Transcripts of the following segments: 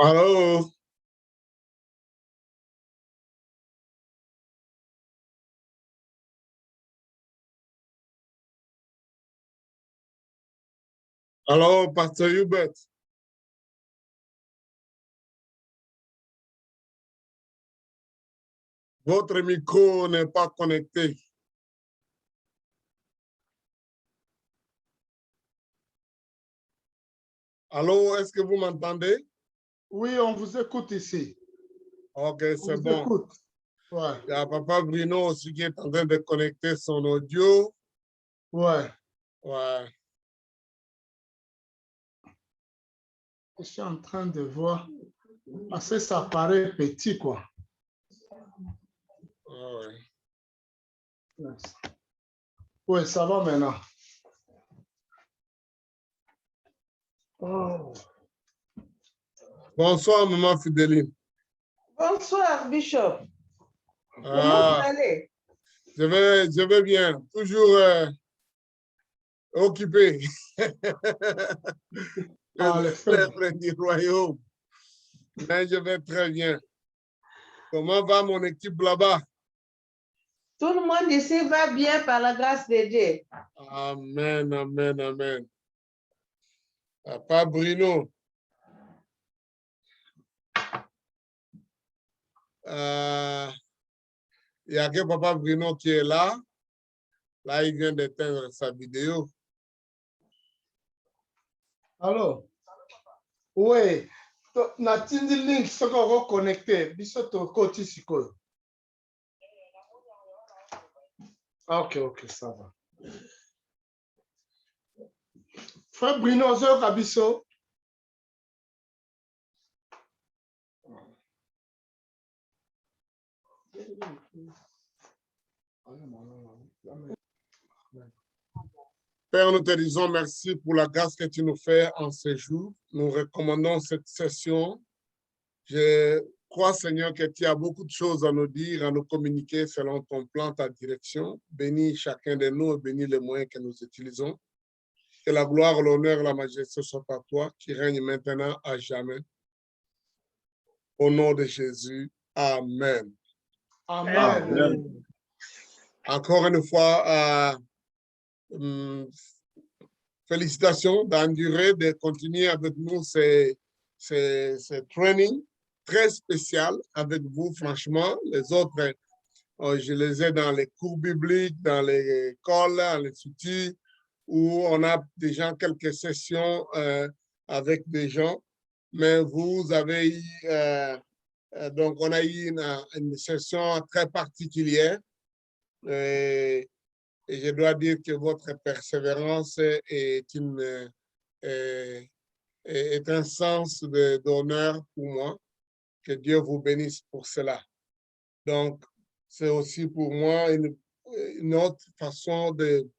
Allô? Allô, Pasteur Hubert? Votre micro n'est pas connecté. Allô, est-ce que vous m'entendez? Oui, on vous écoute ici. Ok, c'est On vous bon. écoute. Ouais. Il y a Papa Bruno aussi qui est en train de connecter son audio. Ouais. Ouais. Je suis en train de voir. Parce que ça paraît petit, quoi. Ouais. Oui, ça va maintenant. Oh. Bonsoir, maman Fidéline. Bonsoir, Bishop. Comment vous allez? Je vais bien. Toujours occupé. Le du royaume. Mais je vais très bien. Comment va mon équipe là-bas? Tout le monde ici va bien par la grâce de Dieu. Amen, amen, amen. Papa Bruno. Il y a que Papa Bruno qui est là. Là, il vient d'éteindre sa vidéo. Alors, oui. Natindi link soko reconnecté. Bisoto koti siko. Ok, ça va. Frère Bruno, zo kabiso. Père, nous te disons merci pour la grâce que tu nous fais en ce jour. Nous recommandons cette session. Je crois, Seigneur, que tu as beaucoup de choses à nous dire, à nous communiquer selon ton plan, ta direction. Bénis chacun de nous et bénis les moyens que nous utilisons. Que la gloire, l'honneur, la majesté soient à toi, qui règne maintenant à jamais. Au nom de Jésus, Amen. Amen. Amen. Encore une fois, félicitations d'endurer, de continuer avec nous ces trainings très spécial avec vous, franchement. Les autres, je les ai dans les cours bibliques, dans les écoles, dans les outils, où on a déjà quelques sessions avec des gens. Mais vous avez eu, donc on a eu une session très particulière. Et je dois dire que votre persévérance est un sens d'honneur pour moi. Que Dieu vous bénisse pour cela. Donc, c'est aussi pour moi une autre façon de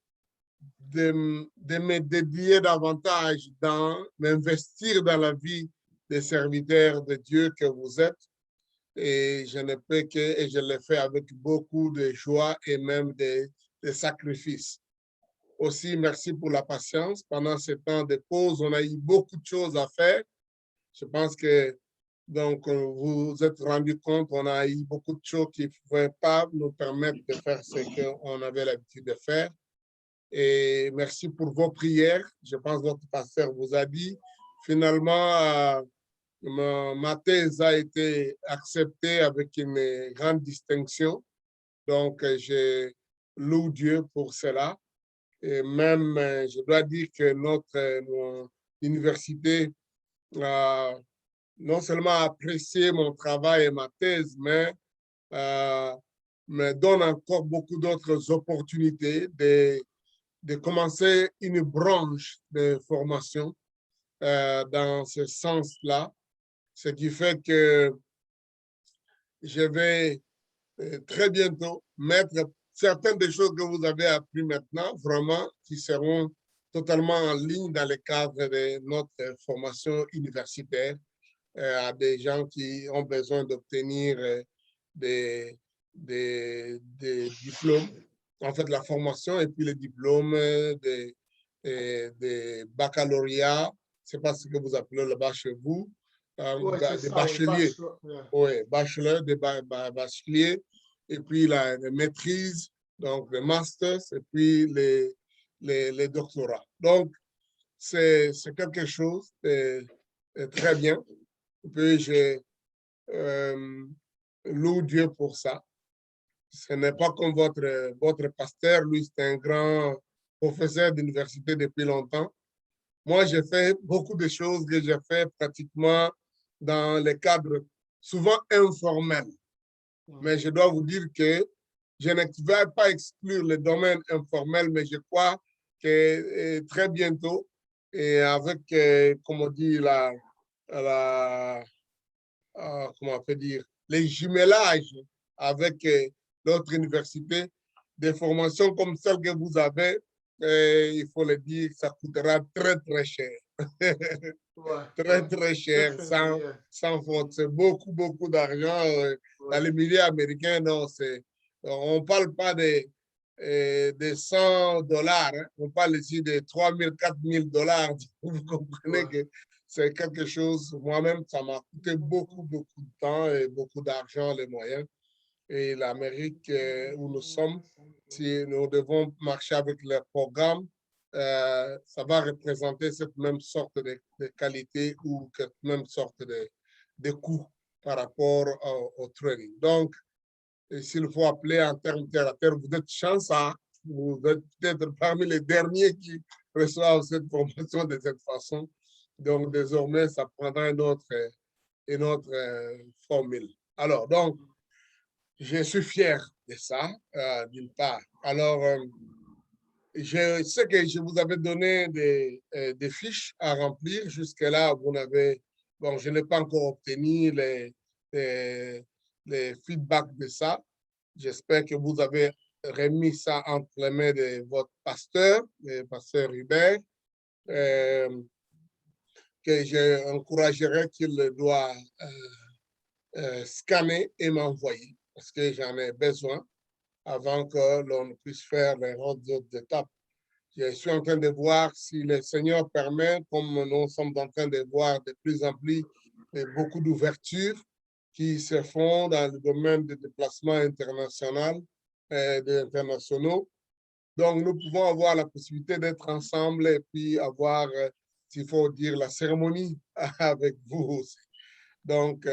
me dédier davantage dans m'investir dans la vie des serviteurs de Dieu que vous êtes. Et je ne peux que, et je le fais avec beaucoup de joie et même de sacrifices. Aussi, merci pour la patience. Pendant ce temps de pause, on a eu beaucoup de choses à faire. Je pense que donc, vous vous êtes rendu compte, on a eu beaucoup de choses qui ne pouvaient pas nous permettre de faire ce qu'on avait l'habitude de faire. Et merci pour vos prières. Je pense que votre pasteur vous a dit. Finalement, ma thèse a été acceptée avec une grande distinction. Donc, je loue Dieu pour cela. Et même, je dois dire que notre université a non seulement apprécié mon travail et ma thèse, mais me donne encore beaucoup d'autres opportunités de commencer une branche de formation dans ce sens-là, ce qui fait que je vais très bientôt mettre certaines des choses que vous avez apprises maintenant, vraiment, qui seront totalement en ligne dans le cadre de notre formation universitaire à des gens qui ont besoin d'obtenir des diplômes, en fait, la formation et puis les diplômes de baccalauréat, c'est pas ce que vous appelez là-bas chez vous, Ouais, c'est des ça, ouais, bacheliers. bachelor, yeah. Oui, bachelor, des bacheliers, et puis les maîtrises, donc les masters, et puis les doctorats. Donc, c'est quelque chose de très bien. Et puis, je loue Dieu pour ça. Ce n'est pas comme votre pasteur, lui, c'est un grand professeur d'université depuis longtemps. Moi, j'ai fait beaucoup de choses que j'ai fait pratiquement dans les cadres souvent informels. Mais je dois vous dire que je ne vais pas exclure le domaine informel, mais je crois que très bientôt, et avec, comme on dit, comment on peut dire, les jumelages avec d'autres universités, des formations comme celle que vous avez, il faut le dire, ça coûtera très, très cher. Ouais, Très, ouais. très cher, Definitely, yeah. sans faute. C'est beaucoup, beaucoup d'argent. Dans Ouais. les milieux américains, non, on ne parle pas de 100 dollars. Hein. On parle ici de 3 000, 4 000 dollars. Vous comprenez Ouais. que c'est quelque chose, moi-même, ça m'a coûté beaucoup, beaucoup de temps et beaucoup d'argent, les moyens. Et l'Amérique où nous sommes, si nous devons marcher avec leurs programmes, ça va représenter cette même sorte de qualité ou cette même sorte de coût par rapport au trading. Donc, s'il faut appeler en termes terre à terre, vous êtes chanceux, vous êtes peut-être parmi les derniers qui reçoivent cette formation de cette façon. Donc, désormais, ça prendra une autre formule. Alors, donc, je suis fier de ça, d'une part. Alors, je sais que je vous avais donné des fiches à remplir. Jusque-là, vous n'avez, bon, je n'ai pas encore obtenu les feedbacks de ça. J'espère que vous avez remis ça entre les mains de votre pasteur, le pasteur Hubert, que j'encouragerais qu'il doit scanner et m'envoyer parce que j'en ai besoin avant que l'on puisse faire les autres étapes. Je suis en train de voir si le Seigneur permet, comme nous sommes en train de voir de plus en plus beaucoup d'ouvertures qui se font dans le domaine des déplacements internationaux, internationaux. Donc, nous pouvons avoir la possibilité d'être ensemble et puis avoir, s'il faut dire, la cérémonie avec vous aussi. Donc,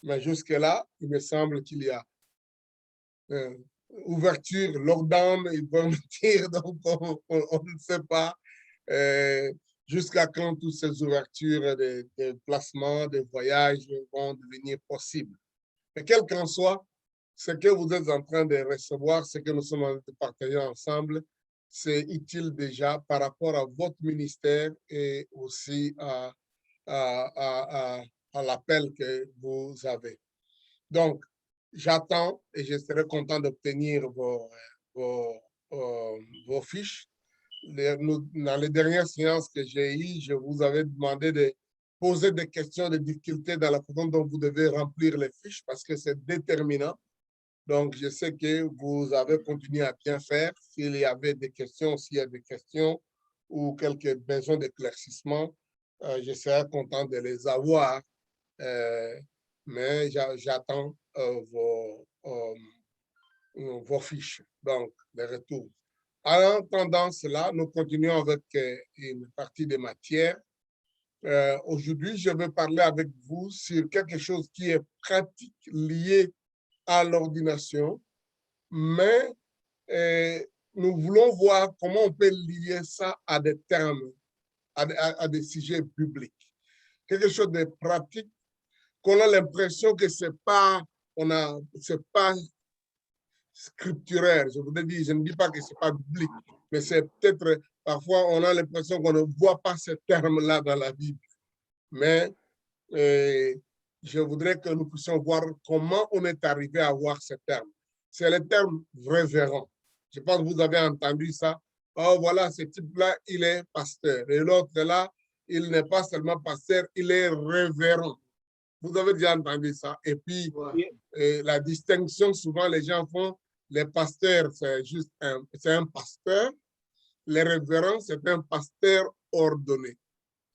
mais jusque-là, il me semble qu'il y a ouverture, lockdown, ils peuvent me dire, donc on ne sait pas jusqu'à quand toutes ces ouvertures de placements, de voyages vont devenir possibles. Mais quel qu'en soit, ce que vous êtes en train de recevoir, ce que nous sommes en train de partager ensemble, c'est utile déjà par rapport à votre ministère et aussi à l'appel que vous avez. Donc, j'attends et je serai content d'obtenir vos fiches. Dans les dernières séances que j'ai eues, je vous avais demandé de poser des questions de difficultés dans la façon dont vous devez remplir les fiches parce que c'est déterminant. Donc, je sais que vous avez continué à bien faire. S'il y avait des questions, s'il y a des questions ou quelques besoins d'éclaircissement, je serai content de les avoir. Mais j'attends vos fiches, donc les retours. En attendant cela, nous continuons avec une partie des matières. Aujourd'hui, je vais parler avec vous sur quelque chose qui est pratique lié à l'ordination, mais nous voulons voir comment on peut lier ça à des termes, à des sujets publics. Quelque chose de pratique qu'on a l'impression que c'est pas scripturaire. Je voudrais dire, je ne dis pas que c'est pas biblique, mais c'est peut-être, parfois, on a l'impression qu'on ne voit pas ces termes-là dans la Bible. Mais je voudrais que nous puissions voir comment on est arrivé à voir ces termes. C'est le terme révérend. Je pense que vous avez entendu ça. Oh, voilà, ce type-là, il est pasteur. Et l'autre là, il n'est pas seulement pasteur, il est révérend. Vous avez déjà entendu ça. Et puis, la distinction, souvent, les gens font, les pasteurs, c'est juste un pasteur. Les révérends, c'est un pasteur ordonné.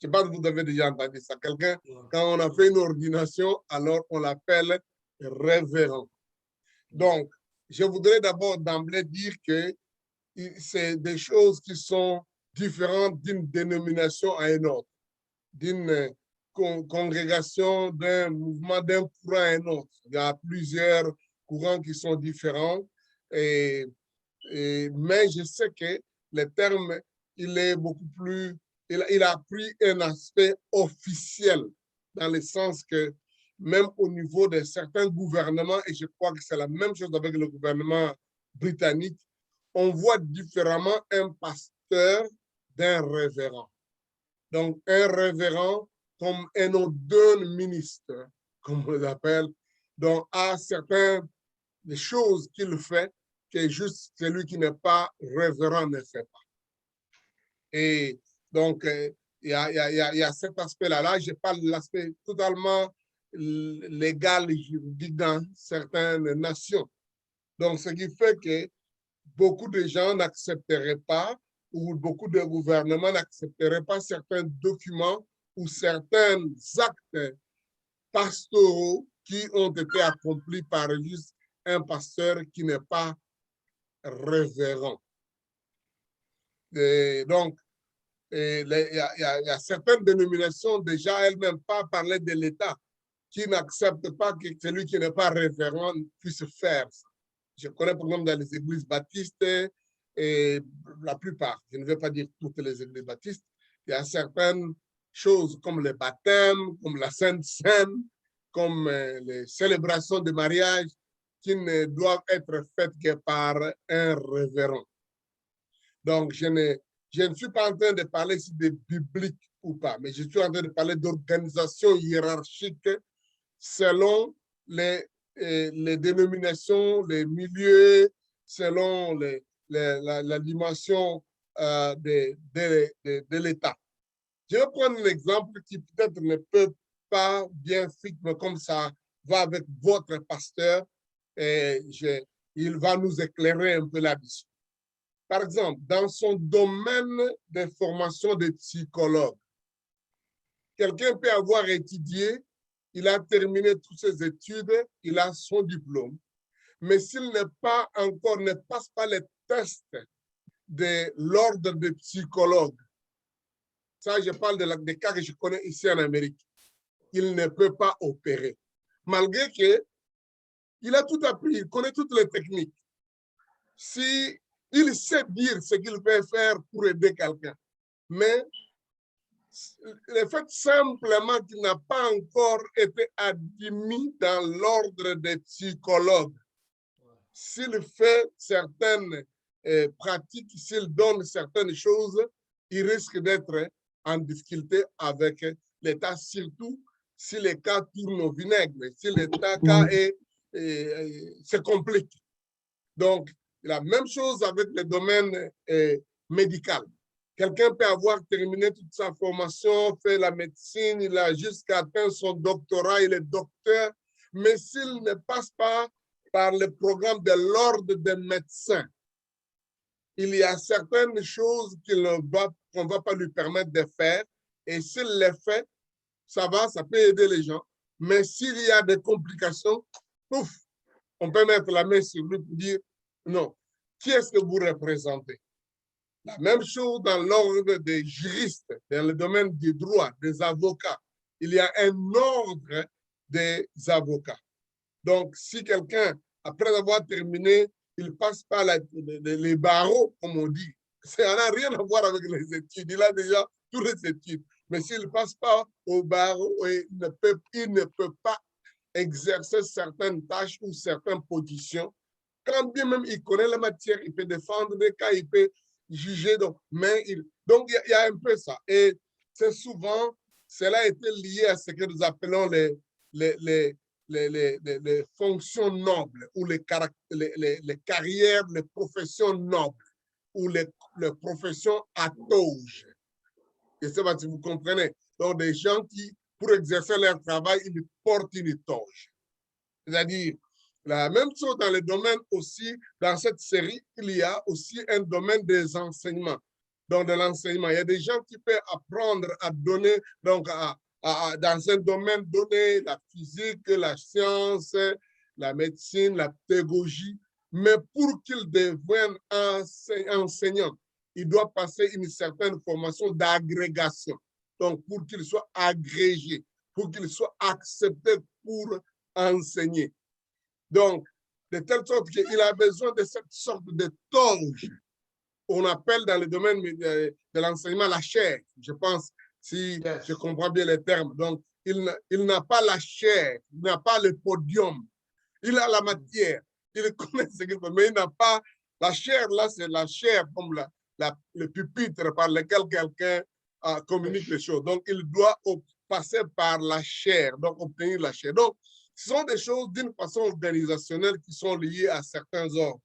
Je ne sais pas si vous avez déjà entendu ça. Quelqu'un, quand on a fait une ordination, alors on l'appelle révérend. Donc, je voudrais d'abord d'emblée dire que c'est des choses qui sont différentes d'une dénomination à une autre, d'une congrégation, d'un mouvement, d'un courant à un autre. Il y a plusieurs courants qui sont différents, mais je sais que le terme, il est beaucoup plus, il a pris un aspect officiel, dans le sens que même au niveau de certains gouvernements, et je crois que c'est la même chose avec le gouvernement britannique, on voit différemment un pasteur d'un révérend. Donc, un révérend comme un nom d'un ministre, comme on l'appelle, donc a certaines choses qu'il fait que juste celui qui n'est pas révérend ne fait pas. Et donc, il y a cet aspect-là. Là, je parle de l'aspect totalement légal et juridique dans certaines nations. Donc, ce qui fait que beaucoup de gens n'accepteraient pas ou beaucoup de gouvernements n'accepteraient pas certains documents ou certains actes pastoraux qui ont été accomplis par juste un pasteur qui n'est pas révérend. Et donc, il y a certaines dénominations déjà elles-mêmes pas parler de l'État qui n'acceptent pas que celui qui n'est pas révérend puisse faire ça. Je connais par exemple dans les églises baptistes, et la plupart, je ne vais pas dire toutes les églises baptistes, il y a certaines choses comme le baptême, comme la Sainte Seine, comme les célébrations de mariage qui ne doivent être faites que par un révérend. Donc, je ne suis pas en train de parler ici de biblique ou pas, mais je suis en train de parler d'organisation hiérarchique selon les dénominations, les milieux, selon la dimension de l'État. Je vais prendre un exemple qui peut-être ne peut pas bien fit, mais comme ça va avec votre pasteur, et il va nous éclairer un peu là-dessus. Par exemple, dans son domaine de formation de psychologue, quelqu'un peut avoir étudié, il a terminé toutes ses études, il a son diplôme, mais s'il n'est pas encore, ne passe pas les tests de l'ordre des psychologues, ça je parle des cas que je connais ici en Amérique, il ne peut pas opérer. Malgré qu'il a tout appris, il connaît toutes les techniques. Si il sait dire ce qu'il peut faire pour aider quelqu'un, mais le fait simplement qu'il n'a pas encore été admis dans l'ordre des psychologues, s'il fait certaines pratiques, s'il donne certaines choses, il risque d'être en difficulté avec l'État, surtout si les cas tournent au vinaigre, si l'État se complique. Donc, la même chose avec le domaine médical. Quelqu'un peut avoir terminé toute sa formation, fait la médecine, il a jusqu'à atteindre son doctorat, il est docteur, mais s'il ne passe pas par le programme de l'ordre des médecins, il y a certaines choses qu'on ne va pas lui permettre de faire, et s'il les fait, ça peut aider les gens. Mais s'il y a des complications, ouf, on peut mettre la main sur lui pour dire, non, qui est-ce que vous représentez? La même chose dans l'ordre des juristes, dans le domaine du droit, des avocats. Il y a un ordre des avocats. Donc, si quelqu'un, après avoir terminé, il passe par les barreaux, comme on dit, ça n'a rien à voir avec les études. Il a déjà toutes les études. Mais s'il ne passe pas au barreau, il ne peut pas exercer certaines tâches ou certaines positions. Quand bien même il connaît la matière, il peut défendre des cas, il peut juger. Donc, il y a un peu ça. Et c'est souvent, cela a été lié à ce que nous appelons les fonctions nobles ou les carrières, les professions nobles ou les professions à toge. Je ne sais pas si vous comprenez. Donc, des gens qui, pour exercer leur travail, ils portent une toge. C'est-à-dire, la même chose dans le domaine aussi, dans cette série, il y a aussi un domaine des enseignements. donc de l'enseignement. Il y a des gens qui peuvent apprendre à donner, donc dans un domaine donné, la physique, la science, la médecine, la pédagogie, mais pour qu'ils deviennent enseignants, il doit passer une certaine formation d'agrégation. Donc, pour qu'il soit agrégé, pour qu'il soit accepté pour enseigner. Donc, de telle sorte qu'il a besoin de cette sorte de toge. On appelle dans le domaine de l'enseignement la chair, je pense, si je comprends bien les termes. Donc, il n'a pas la chair, il n'a pas le podium, il a la matière, il connaît ce qu'il fait, mais il n'a pas la chair. Là, c'est la chair comme le pupitre par lequel quelqu'un communique les choses. Donc, il doit passer par la chair, donc obtenir la chair. Donc, ce sont des choses d'une façon organisationnelle qui sont liées à certains ordres.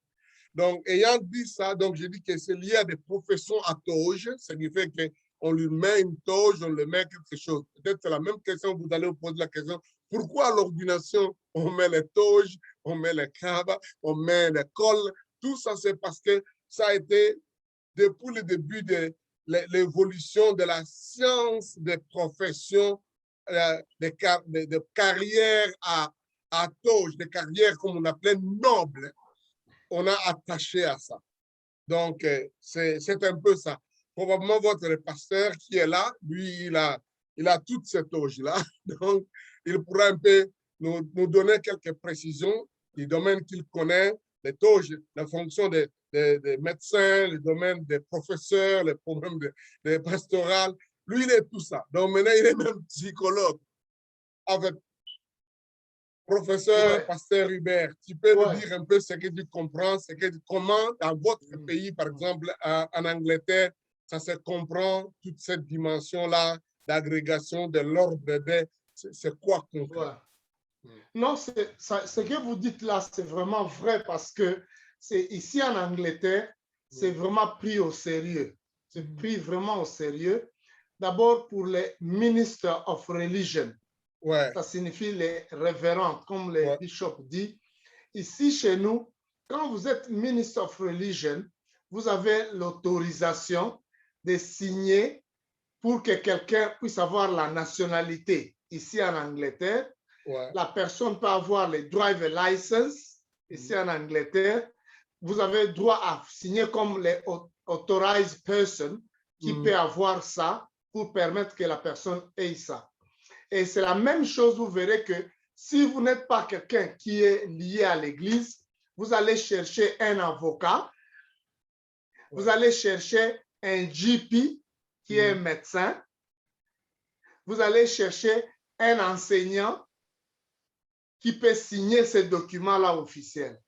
Donc, ayant dit ça, donc je dis que c'est lié à des professions à toge, ce qui fait qu'on lui met une toge, on lui met quelque chose. Peut-être c'est la même question, vous allez vous poser la question, pourquoi à l'ordination, on met les toges, on met les cabas, on met les cols? Tout ça, c'est parce que ça a été, depuis le début de l'évolution de la science des professions, de carrières à toge, des carrières comme on appelait nobles, on a attaché à ça. Donc, c'est un peu ça. Probablement votre pasteur qui est là, lui, il a toutes ces toges-là. Donc, il pourra un peu nous donner quelques précisions du domaine qu'il connaît, les toges, la fonction des médecins, le domaine des professeurs, les problèmes des pastorales. Lui, il est tout ça. Donc, maintenant, il est même psychologue. Avec professeur, pasteur Hubert, tu peux nous dire un peu ce que tu comprends, comment dans votre pays, par exemple, en Angleterre, ça se comprend, toute cette dimension-là d'agrégation de l'ordre des, c'est quoi concrètement? Non, ce que vous dites là, c'est vraiment vrai parce que c'est ici en Angleterre, c'est vraiment pris au sérieux. C'est pris vraiment au sérieux. D'abord pour les Minister of Religion. Ça signifie les révérends, comme le bishop dit. Ici, chez nous, quand vous êtes Minister of Religion, vous avez l'autorisation de signer pour que quelqu'un puisse avoir la nationalité. Ici en Angleterre, la personne peut avoir le driver license. Ici en Angleterre, vous avez droit à signer comme les authorized person qui peut avoir ça pour permettre que la personne ait ça. Et c'est la même chose, vous verrez que si vous n'êtes pas quelqu'un qui est lié à l'Église, vous allez chercher un avocat, vous allez chercher un GP qui est un médecin, vous allez chercher un enseignant qui peut signer ces documents-là officiels.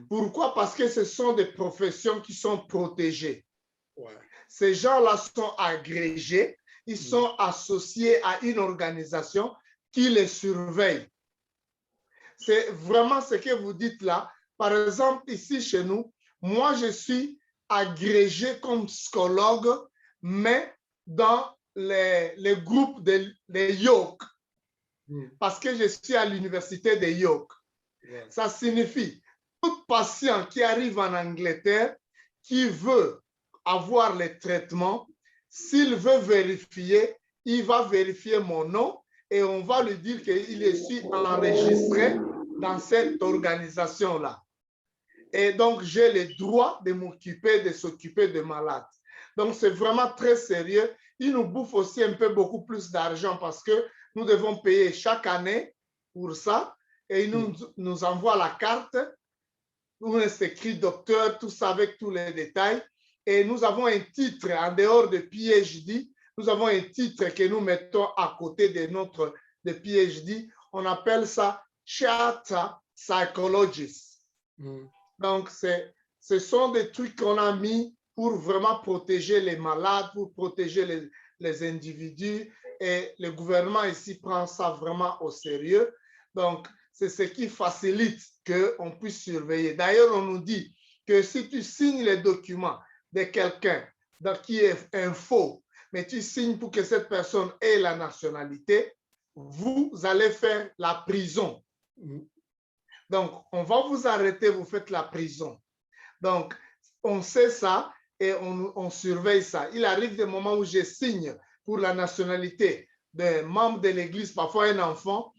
Pourquoi? Parce que ce sont des professions qui sont protégées. Ces gens-là sont agrégés, ils sont associés à une organisation qui les surveille. C'est vraiment ce que vous dites là. Par exemple, ici chez nous, moi je suis agrégé comme psychologue, mais dans les groupes des York, parce que je suis à l'université de York. Ça signifie tout patient qui arrive en Angleterre, qui veut avoir les traitements, s'il veut vérifier, il va vérifier mon nom et on va lui dire qu'il est enregistré dans cette organisation-là. Et donc, j'ai le droit de m'occuper, de s'occuper de malades. Donc, c'est vraiment très sérieux. Il nous bouffe aussi un peu beaucoup plus d'argent parce que nous devons payer chaque année pour ça. Et il nous envoie la carte où c'est écrit docteur, tout ça avec tous les détails. Et nous avons un titre en dehors de PhD. Nous avons un titre que nous mettons à côté de notre PhD. On appelle ça Charter Psychologist. Donc, ce sont des trucs qu'on a mis pour vraiment protéger les malades, pour protéger les individus. Et le gouvernement ici prend ça vraiment au sérieux. Donc, c'est ce qui facilite qu'on puisse surveiller. D'ailleurs, on nous dit que si tu signes les documents de quelqu'un qui est un faux, mais tu signes pour que cette personne ait la nationalité, vous allez faire la prison. Donc, on va vous arrêter, vous faites la prison. Donc, on sait ça et on surveille ça. Il arrive des moments où je signe pour la nationalité d'un membre de l'Église, parfois un enfant.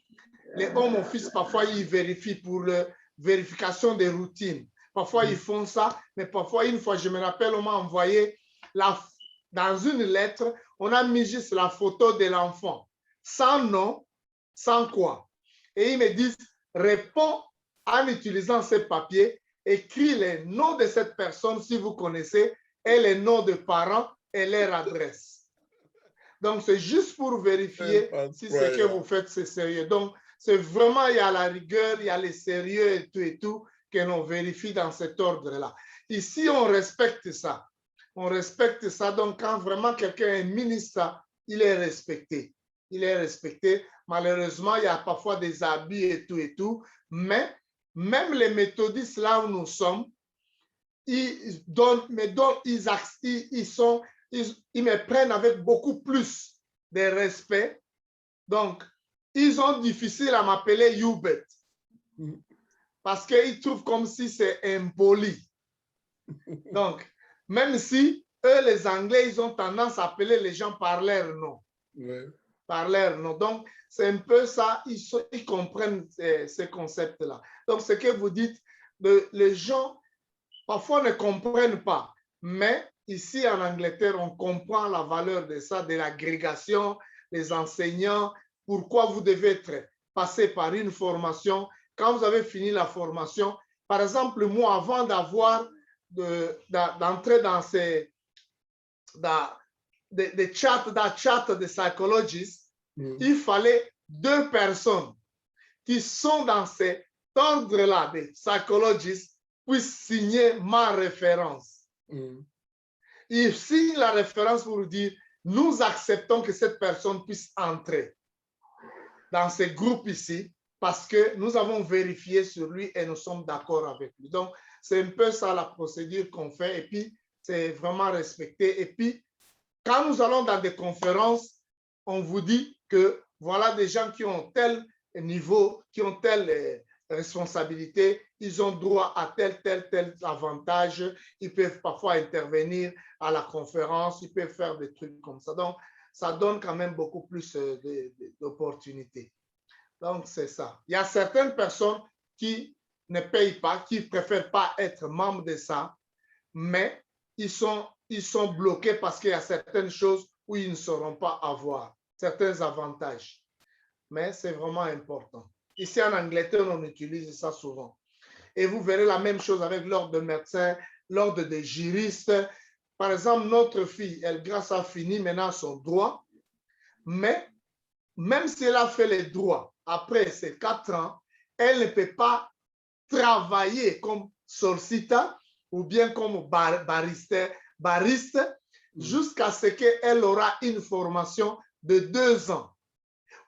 Les home office, parfois, ils vérifient pour la vérification des routines. Parfois, ils font ça, mais parfois, une fois, je me rappelle, on m'a envoyé dans une lettre, on a mis juste la photo de l'enfant, sans nom, sans quoi. Et ils me disent, réponds en utilisant ces papiers, écris les noms de cette personne si vous connaissez et les noms de parents et leur adresse. Donc, c'est juste pour vérifier si ce que vous faites, c'est sérieux. Donc, c'est vraiment, il y a la rigueur, il y a le sérieux et tout que l'on vérifie dans cet ordre-là. Ici, on respecte ça. On respecte ça. Donc, quand vraiment quelqu'un est ministre, il est respecté. Il est respecté. Malheureusement, il y a parfois des abus et tout. Mais même les méthodistes, là où nous sommes, ils me prennent avec beaucoup plus de respect. Donc, ils ont difficile à m'appeler Hubert parce qu'ils trouvent comme si c'est impoli. Donc, même si eux, les Anglais, ils ont tendance à appeler les gens par leur nom. Ouais. Par leur nom. Donc, c'est un peu ça, ils comprennent ces concepts-là. Donc, ce que vous dites, les gens, parfois, ne comprennent pas. Mais ici, en Angleterre, on comprend la valeur de ça, de l'agrégation, les enseignants, pourquoi vous devez passer par une formation. Quand vous avez fini la formation, par exemple, moi, avant d'entrer dans des chats de psychologistes, il fallait 2 personnes qui sont dans cet ordre-là de psychologistes puissent signer ma référence. Ils signent la référence pour dire nous acceptons que cette personne puisse entrer dans ce groupe ici parce que nous avons vérifié sur lui et nous sommes d'accord avec lui. Donc, c'est un peu ça la procédure qu'on fait et puis c'est vraiment respecté. Et puis, quand nous allons dans des conférences, on vous dit que voilà des gens qui ont tel niveau, qui ont telle responsabilité, ils ont droit à tel avantage, ils peuvent parfois intervenir à la conférence, ils peuvent faire des trucs comme ça. Donc, ça donne quand même beaucoup plus d'opportunités. Donc, c'est ça. Il y a certaines personnes qui ne payent pas, qui ne préfèrent pas être membres de ça, mais ils sont bloqués parce qu'il y a certaines choses où ils ne sauront pas avoir, certains avantages. Mais c'est vraiment important. Ici en Angleterre, on utilise ça souvent. Et vous verrez la même chose avec l'ordre de médecins, l'ordre des juristes. Par exemple, notre fille, elle, grâce à fini maintenant son droit, mais même si elle a fait les droits après ces 4 ans, elle ne peut pas travailler comme soliciteur ou bien comme bariste jusqu'à ce qu'elle aura une formation de 2 ans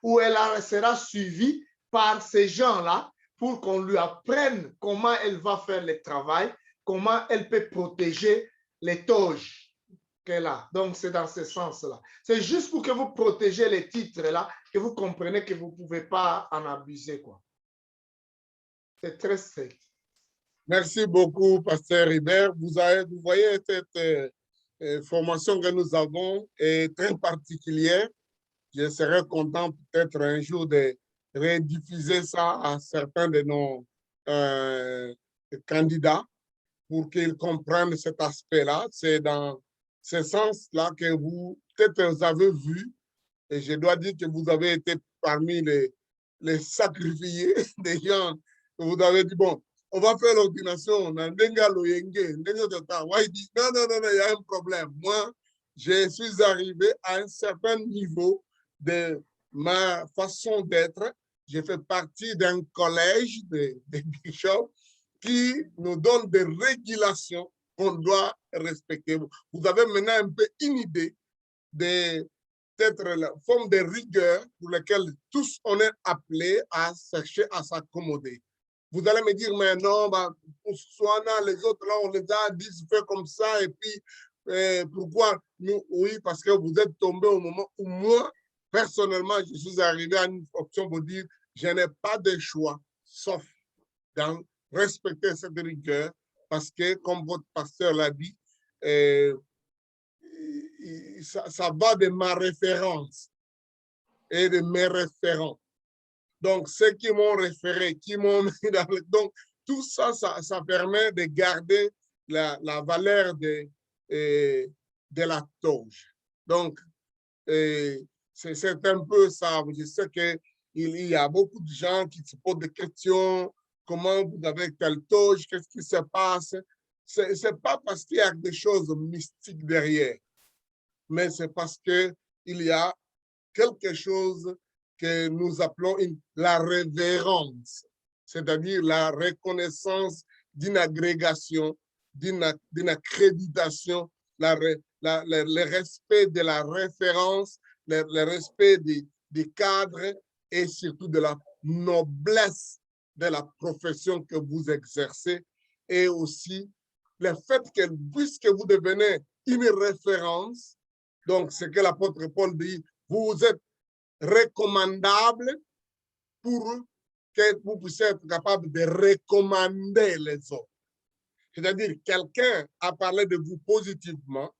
où elle sera suivie par ces gens-là pour qu'on lui apprenne comment elle va faire le travail, comment elle peut protéger les toges qu'elle a. Donc, c'est dans ce sens-là. C'est juste pour que vous protégez les titres-là, que vous comprenez que vous ne pouvez pas en abuser, quoi. C'est très strict. Merci beaucoup, Pasteur Hubert. Vous voyez, cette formation que nous avons est très particulière. Je serais content peut-être un jour de rediffuser ça à certains de nos candidats pour qu'ils comprennent cet aspect-là. C'est dans ce sens-là que peut-être vous avez vu, et je dois dire que vous avez été parmi les sacrifiés des gens. Vous avez dit, bon, on va faire l'ordination. Non, non, il y a un problème. Moi, je suis arrivé à un certain niveau de ma façon d'être. Je fais partie d'un collège de bishops qui nous donne des régulations qu'on doit respecter. Vous avez maintenant un peu une idée de peut-être la forme de rigueur pour laquelle tous on est appelés à chercher à s'accommoder. Vous allez me dire, mais non, bah, soit les autres, là, on les a dit, fais comme ça, et puis, pourquoi nous? Oui, parce que vous êtes tombé au moment où moi, personnellement, je suis arrivé à une option pour dire, je n'ai pas de choix, sauf dans respecter cette rigueur, parce que, comme votre pasteur l'a dit, ça va de ma référence et de mes référents. Donc, ceux qui m'ont référé, qui m'ont mis dans le... Donc, tout ça, ça permet de garder la valeur de la toge. Donc, c'est un peu ça. Je sais qu'il y a beaucoup de gens qui se posent des questions. Comment vous avez telle toge? Qu'est-ce qui se passe? Ce n'est pas parce qu'il y a des choses mystiques derrière, mais c'est parce qu'il y a quelque chose que nous appelons la révérence, c'est-à-dire la reconnaissance d'une agrégation, d'une accréditation, le respect de la référence, le respect des cadres et surtout de la noblesse de la profession que vous exercez et aussi le fait que puisque vous devenez une référence, donc ce que l'apôtre Paul dit, vous êtes recommandable pour que vous puissiez être capable de recommander les autres. C'est-à-dire, quelqu'un a parlé de vous positivement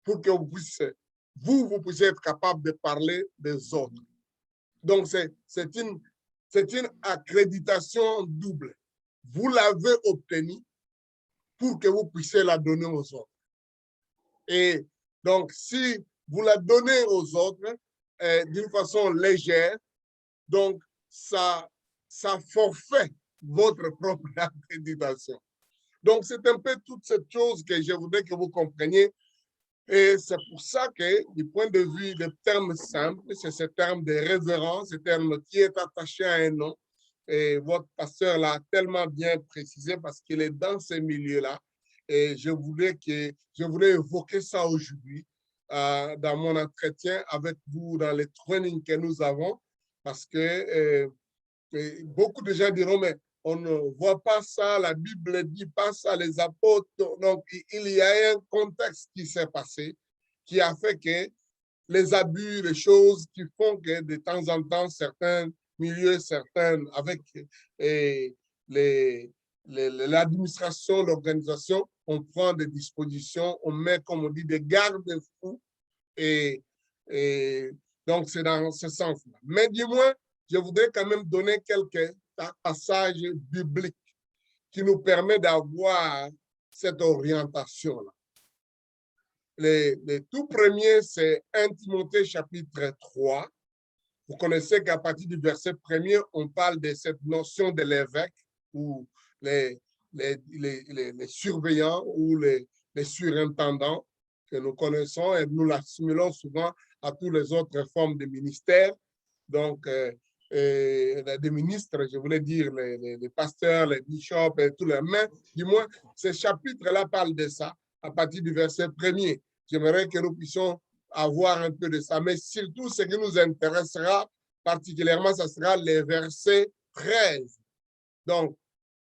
pour que vous puissiez être capable de parler des autres. Donc, c'est une accréditation double. Vous l'avez obtenue pour que vous puissiez la donner aux autres. Et donc, si vous la donnez aux autres d'une façon légère, donc ça forfait votre propre accréditation. Donc, c'est un peu toute cette chose que je voudrais que vous compreniez. Et c'est pour ça que, du point de vue des termes simples, c'est ce terme de révérence, ce terme qui est attaché à un nom. Et votre pasteur l'a tellement bien précisé parce qu'il est dans ces milieux-là. Et je voulais évoquer ça aujourd'hui dans mon entretien avec vous, dans les trainings que nous avons, parce que beaucoup de gens diront, mais on ne voit pas ça, la Bible ne dit pas ça, les apôtres. Donc, il y a un contexte qui s'est passé qui a fait que les abus, les choses qui font que de temps en temps, certains milieux, certains, avec l'administration, l'organisation, on prend des dispositions, on met, comme on dit, des garde-fous. Et donc, c'est dans ce sens-là. Mais du moins, je voudrais quand même donner quelques passages bibliques qui nous permettent d'avoir cette orientation-là. Le tout premier, c'est 1 Timothée chapitre 3. Vous connaissez qu'à partir du verset 1er, on parle de cette notion de l'évêque ou les surveillants ou les surintendants que nous connaissons et nous l'assimilons souvent à toutes les autres formes de ministères. Donc, des ministres, je voulais dire les pasteurs, les bishops et tous les mains. Du moins, ce chapitre-là parle de ça à partir du verset 1er. J'aimerais que nous puissions avoir un peu de ça. Mais surtout, ce qui nous intéressera particulièrement, ce sera les versets 13. Donc,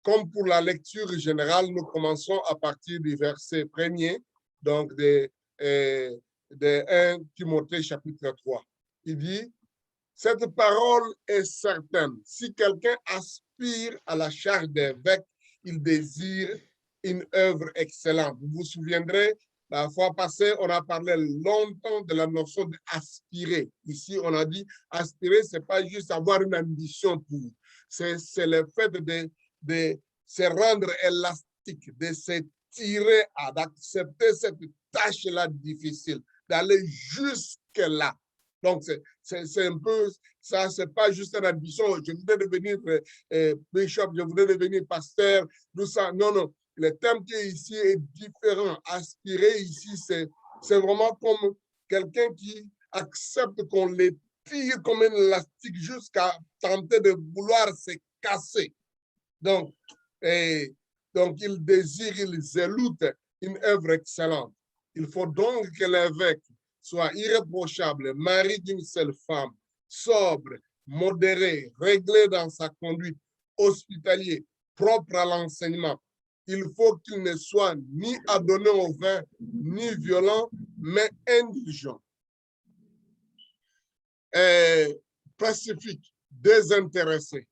comme pour la lecture générale, nous commençons à partir du verset 1er, donc de 1 Timothée chapitre 3. Il dit, cette parole est certaine. Si quelqu'un aspire à la charge d'évêque, il désire une œuvre excellente. Vous vous souviendrez, la fois passée, on a parlé longtemps de la notion d'aspirer. Ici, on a dit aspirer, ce n'est pas juste avoir une ambition pour. C'est le fait de se rendre élastique, de se tirer à d'accepter cette tâche-là difficile, d'aller jusque-là. Donc, c'est un peu ça, c'est pas juste une ambition. Je voudrais devenir bishop, je voudrais devenir pasteur, tout ça. Non, non. Le terme qui est ici est différent. Aspirer ici, c'est vraiment comme quelqu'un qui accepte qu'on les tire comme un élastique jusqu'à tenter de vouloir se casser. Donc, il désire, il zéloute une œuvre excellente. Il faut donc que l'évêque soit irréprochable, mari d'une seule femme, sobre, modéré, réglé dans sa conduite, hospitalier, propre à l'enseignement. Il faut qu'il ne soit ni adonné au vin, ni violent, mais indulgent. Pacifique, désintéressé.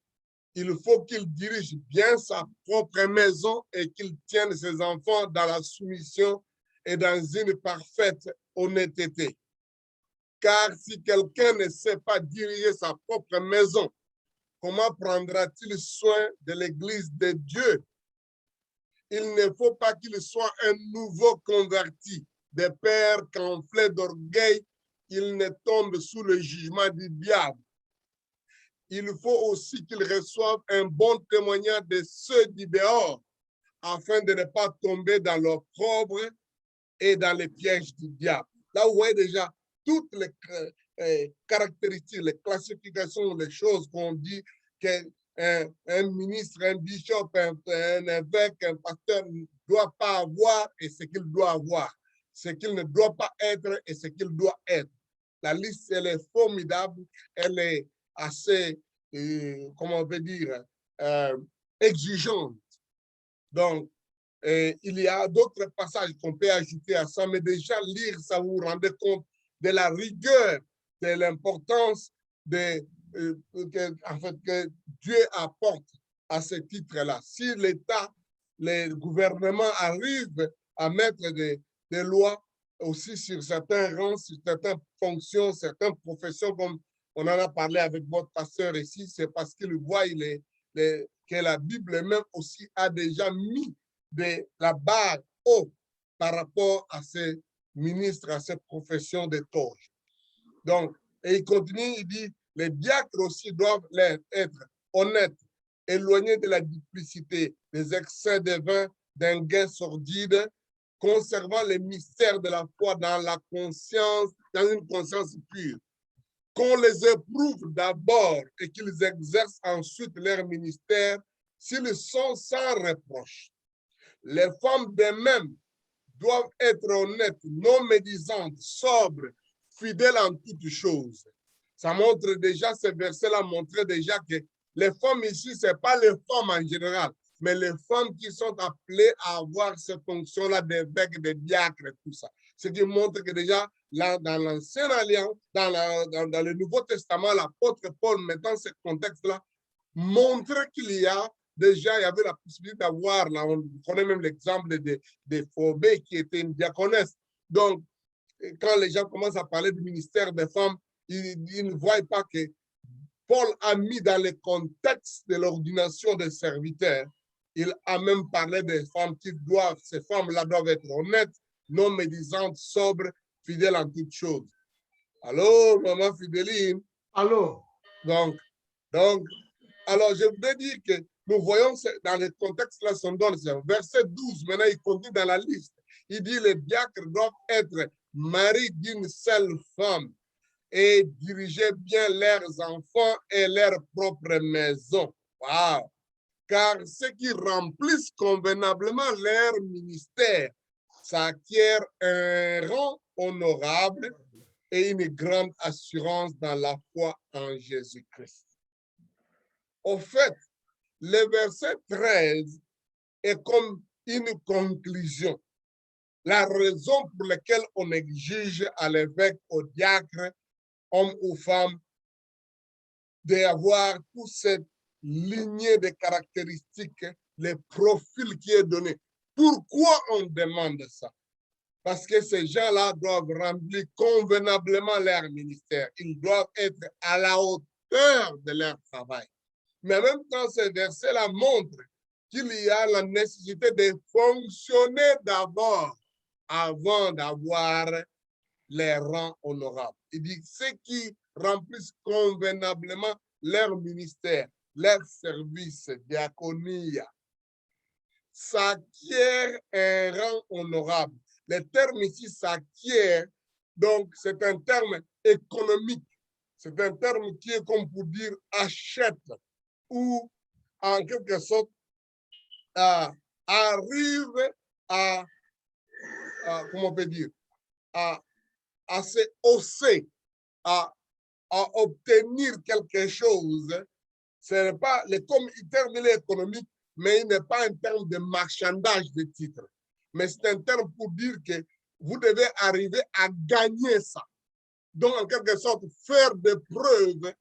Il faut qu'il dirige bien sa propre maison et qu'il tienne ses enfants dans la soumission et dans une parfaite honnêteté. Car si quelqu'un ne sait pas diriger sa propre maison, comment prendra-t-il soin de l'Église de Dieu? Il ne faut pas qu'il soit un nouveau converti, de père qu'enflé d'orgueil, qu'il ne tombe sous le jugement du diable. Il faut aussi qu'il reçoive un bon témoignage de ceux du dehors, afin de ne pas tomber dans l'opprobre et dans les pièges du diable. Là, vous voyez déjà toutes les caractéristiques, les classifications, les choses qu'on dit qu'un ministre, un bishop, un évêque, un pasteur ne doit pas avoir et ce qu'il doit avoir, ce qu'il ne doit pas être et ce qu'il doit être. La liste, elle est formidable, elle est assez, comment on peut dire, exigeante. Donc, il y a d'autres passages qu'on peut ajouter à ça, mais déjà lire ça, vous vous rendez compte de la rigueur, de l'importance en fait, que Dieu apporte à ce titre-là. Si l'État, les gouvernements arrivent à mettre des lois aussi sur certains rangs, sur certaines fonctions, certaines professions, comme on en a parlé avec votre pasteur ici, c'est parce qu'il voit que la Bible même aussi a déjà mis de la barre haute par rapport à ces ministres, à ces professions de toge. Donc, et il continue, il dit, les diacres aussi doivent être honnêtes, éloignés de la duplicité, des excès de vin, d'un gain sordide, conservant les mystères de la foi dans la conscience, dans une conscience pure. Qu'on les éprouve d'abord et qu'ils exercent ensuite leur ministère s'ils sont sans reproche. Les femmes d'elles-mêmes doivent être honnêtes, non médisantes, sobres, fidèles en toutes choses. Ça montre déjà, ce verset-là montrait déjà que les femmes ici, ce n'est pas les femmes en général, mais les femmes qui sont appelées à avoir cette fonction-là d'évêques, de diacres, tout ça. Ce qui montre que déjà, là, dans l'Ancienne Alliance, dans le Nouveau Testament, l'apôtre Paul, mettant ce contexte-là, montrait qu'il y a déjà, il y avait la possibilité d'avoir, là, on connaît même l'exemple de Phobé qui était une diaconesse. Donc, quand les gens commencent à parler du ministère des femmes, ils ne voient pas que Paul a mis dans le contexte de l'ordination des serviteurs, il a même parlé des femmes qui doivent, ces femmes-là doivent être honnêtes, non médisantes, sobres, fidèles en toutes choses. Allô, maman Fidéline? Allô? Donc, alors je voudrais dire que nous voyons dans le contexte là, son donne, verset 12, maintenant il continue dans la liste. Il dit les diacres doivent être maris d'une seule femme et diriger bien leurs enfants et leur propre maison. Wow! Car ceux qui remplissent convenablement leur ministère s'acquièrent un rang honorable et une grande assurance dans la foi en Jésus-Christ. Au fait, le verset 13 est comme une conclusion. La raison pour laquelle on exige à l'évêque, au diacre, homme ou femme, d'avoir toute cette lignée de caractéristiques, le profil qui est donné. Pourquoi on demande ça? Parce que ces gens-là doivent remplir convenablement leur ministère. Ils doivent être à la hauteur de leur travail. Mais en même temps, ce verset-là montre qu'il y a la nécessité de fonctionner d'abord avant d'avoir les rangs honorables. Il dit ceux qui remplissent convenablement leur ministère, leur service, diaconia, s'acquièrent un rang honorable. Le terme ici, s'acquiert, donc c'est un terme économique. C'est un terme qui est comme pour dire achète ou en quelque sorte arrive à comment on peut dire, à se hausser, à obtenir quelque chose. Ce n'est pas le terme économique, mais il n'est pas un terme de marchandage de titres. Mais c'est un terme pour dire que vous devez arriver à gagner ça. Donc, en quelque sorte, faire des preuves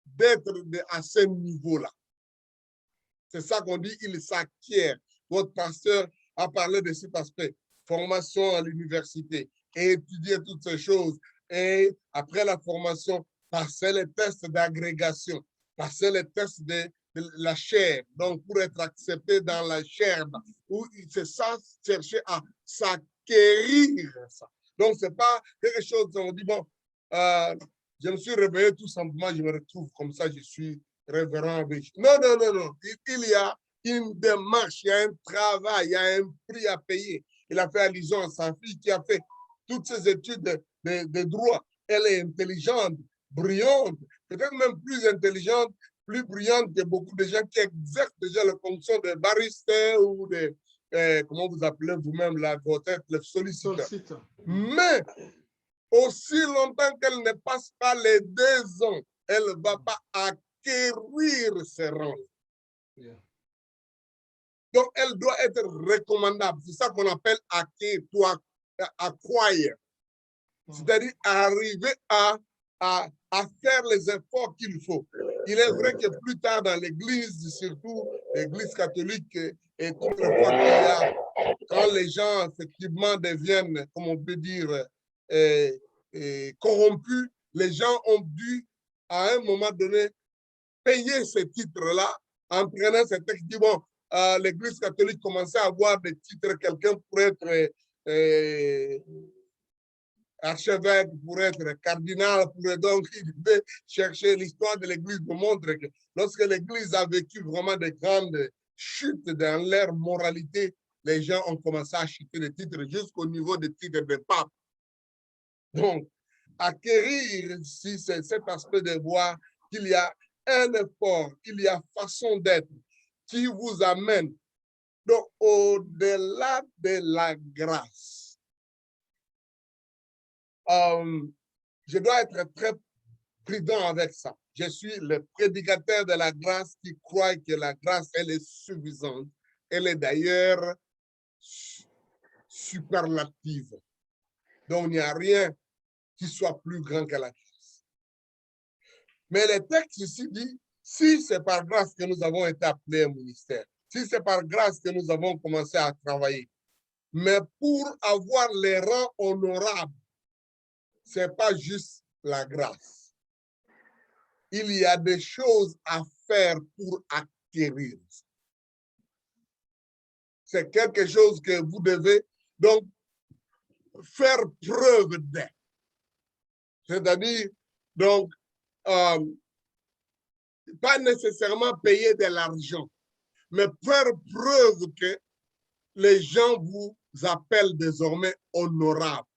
d'être à ce niveau-là. C'est ça qu'on dit, il s'acquiert. Votre pasteur a parlé de cet aspect. formation à l'université et étudier toutes ces choses. Et après la formation, passer les tests d'agrégation, passer les tests de la chair, donc pour être accepté dans la chair. C'est ça, chercher à s'acquérir ça. Donc, ce n'est pas quelque chose, on dit, bon, je me suis réveillé tout simplement, je me retrouve comme ça, je suis révérend. Non, non, non, non. Il y a une démarche, il y a un travail, il y a un prix à payer. Il a fait allusion à sa fille qui a fait toutes ses études de droit. Elle est intelligente, brillante, peut-être même plus intelligente, plus brillante que beaucoup de gens qui exercent déjà la fonction de barista ou de, comment vous appelez vous-même, la tête, le solliciteur. Mais aussi longtemps qu'elle ne passe pas les 2 ans, elle ne va pas acquérir ses rangs. Yeah. Donc, elle doit être recommandable. C'est ça qu'on appelle acquire. C'est-à-dire arriver à faire les efforts qu'il faut. Il est vrai que plus tard dans l'Église, surtout l'Église catholique, et toutes les fois qu'il y a, quand les gens effectivement deviennent, comme on peut dire, corrompus, les gens ont dû, à un moment donné, payer ces titres-là en prenant ces textes. Bon, l'Église catholique commençait à avoir des titres, quelqu'un pour être archevêque, pour être cardinal, donc il devait chercher. L'histoire de l'Église nous montre que lorsque l'Église a vécu vraiment de grandes chutes dans leur moralité, les gens ont commencé à chuter les titres jusqu'au niveau des titres de pape. Donc, acquérir, si c'est cet aspect de voir qu'il y a un effort, qu'il y a façon d'être qui vous amène donc au-delà de la grâce. Je dois être très prudent avec ça. Je suis le prédicateur de la grâce qui croit que la grâce, elle est suffisante. Elle est d'ailleurs superlative. Donc, il n'y a rien qui soit plus grand que la grâce. Mais le texte ici dit, si c'est par grâce que nous avons été appelés au ministère, si c'est par grâce que nous avons commencé à travailler, mais pour avoir les rangs honorables, ce n'est pas juste la grâce. Il y a des choses à faire pour acquérir. C'est quelque chose que vous devez donc faire preuve de. C'est-à-dire, donc, pas nécessairement payer de l'argent, mais faire preuve que les gens vous appellent désormais honorables.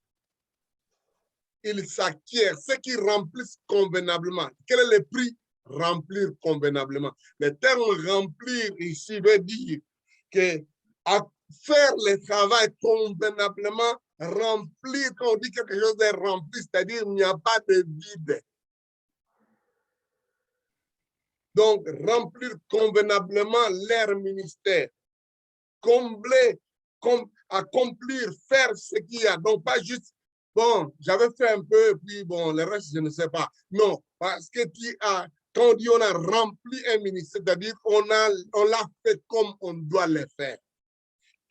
Ils s'acquièrent, ceux qui remplissent convenablement. Quel est le prix? Remplir convenablement. Le terme remplir ici veut dire que à faire le travail convenablement, remplir, quand on dit quelque chose est rempli, c'est-à-dire qu'il n'y a pas de vide. Donc, remplir convenablement leur ministère, combler, accomplir, faire ce qu'il y a. Donc, pas juste, bon, j'avais fait un peu, puis bon, le reste, je ne sais pas. Non, parce que quand on dit on a rempli un ministère, c'est-à-dire on l'a fait comme on doit le faire.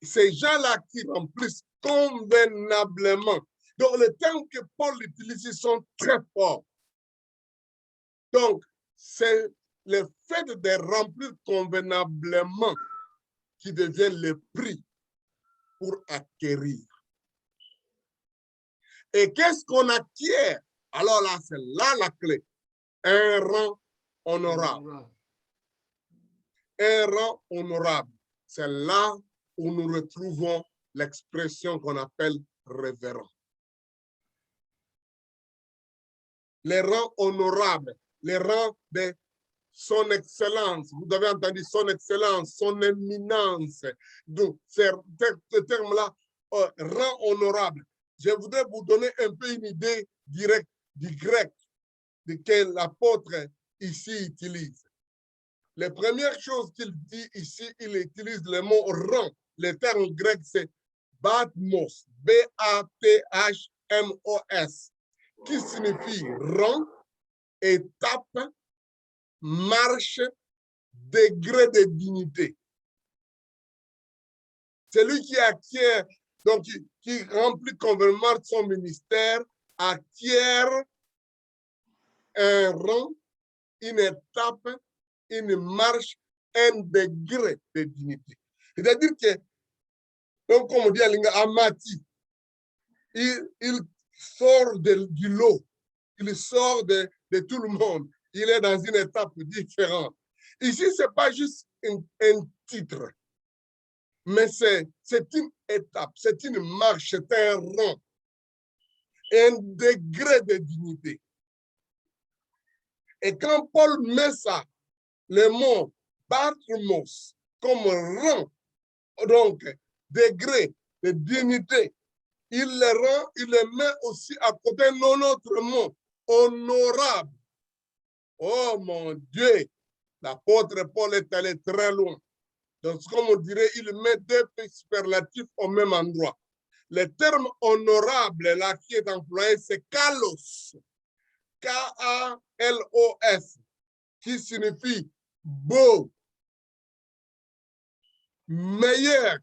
Ces gens-là qui remplissent convenablement. Donc, les termes que Paul utilise sont très forts. Donc, c'est le fait de remplir convenablement qui devient le prix pour acquérir. Et qu'est-ce qu'on acquiert? Alors là, c'est là la clé. Un rang honorable. Un rang honorable. C'est là où nous retrouvons l'expression qu'on appelle révérend. Les rangs honorables, les rangs de son excellence. Vous avez entendu son excellence, son éminence. Donc, ce terme-là, rang honorable. Je voudrais vous donner un peu une idée directe du grec que l'apôtre ici utilise. La première chose qu'il dit ici, il utilise le mot rang. Le terme grec, c'est batmos, B-A-T-H-M-O-S, qui signifie rang, étape, marche, degré de dignité. Celui qui acquiert donc qui remplit convenablement son ministère, acquiert un rang, une étape, une marche, un degré de dignité. C'est-à-dire que, donc, comme on dit à Linga, Amati, il sort du lot, il sort de tout le monde. Il est dans une étape différente. Ici, ce n'est pas juste un titre, mais c'est une étape, c'est une marche, c'est un rang, un degré de dignité. Et quand Paul met ça, le mot Bathmos comme rang, donc degré de dignité, il le met aussi à côté de notre mot, honorable. Oh mon Dieu, l'apôtre Paul est allé très loin. Donc, comme on dirait, il met deux superlatifs au même endroit. Le terme honorable, là, qui est employé, c'est kalos. K-A-L-O-S, qui signifie beau, meilleur,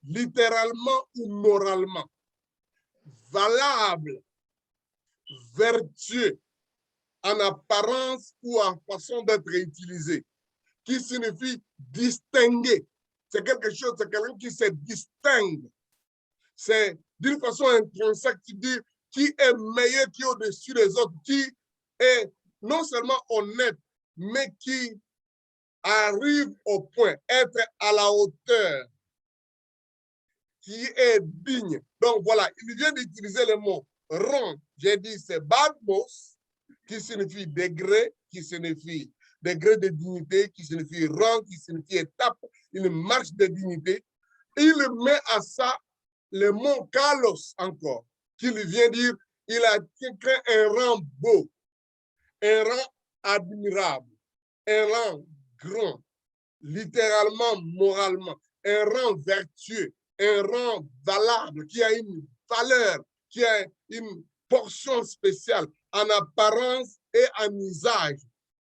littéralement ou moralement, valable, vertueux, en apparence ou en façon d'être utilisé, qui signifie distinguer. C'est quelque chose, c'est quelqu'un qui se distingue. C'est d'une façon intrinsèque qui est meilleur, qui est au-dessus des autres, qui est non seulement honnête, mais qui arrive au point, être à la hauteur, qui est digne. Donc voilà, il vient d'utiliser le mot rang. J'ai dit c'est Bathmos, qui signifie degré, qui signifie degré de dignité, qui signifie rang, qui signifie étape, une marche de dignité. Il met à ça le mot kalos encore, qui lui vient dire, il a créé un rang beau, un rang admirable, un rang grand, littéralement, moralement, un rang vertueux, un rang valable, qui a une valeur, qui a une portion spéciale en apparence et en usage,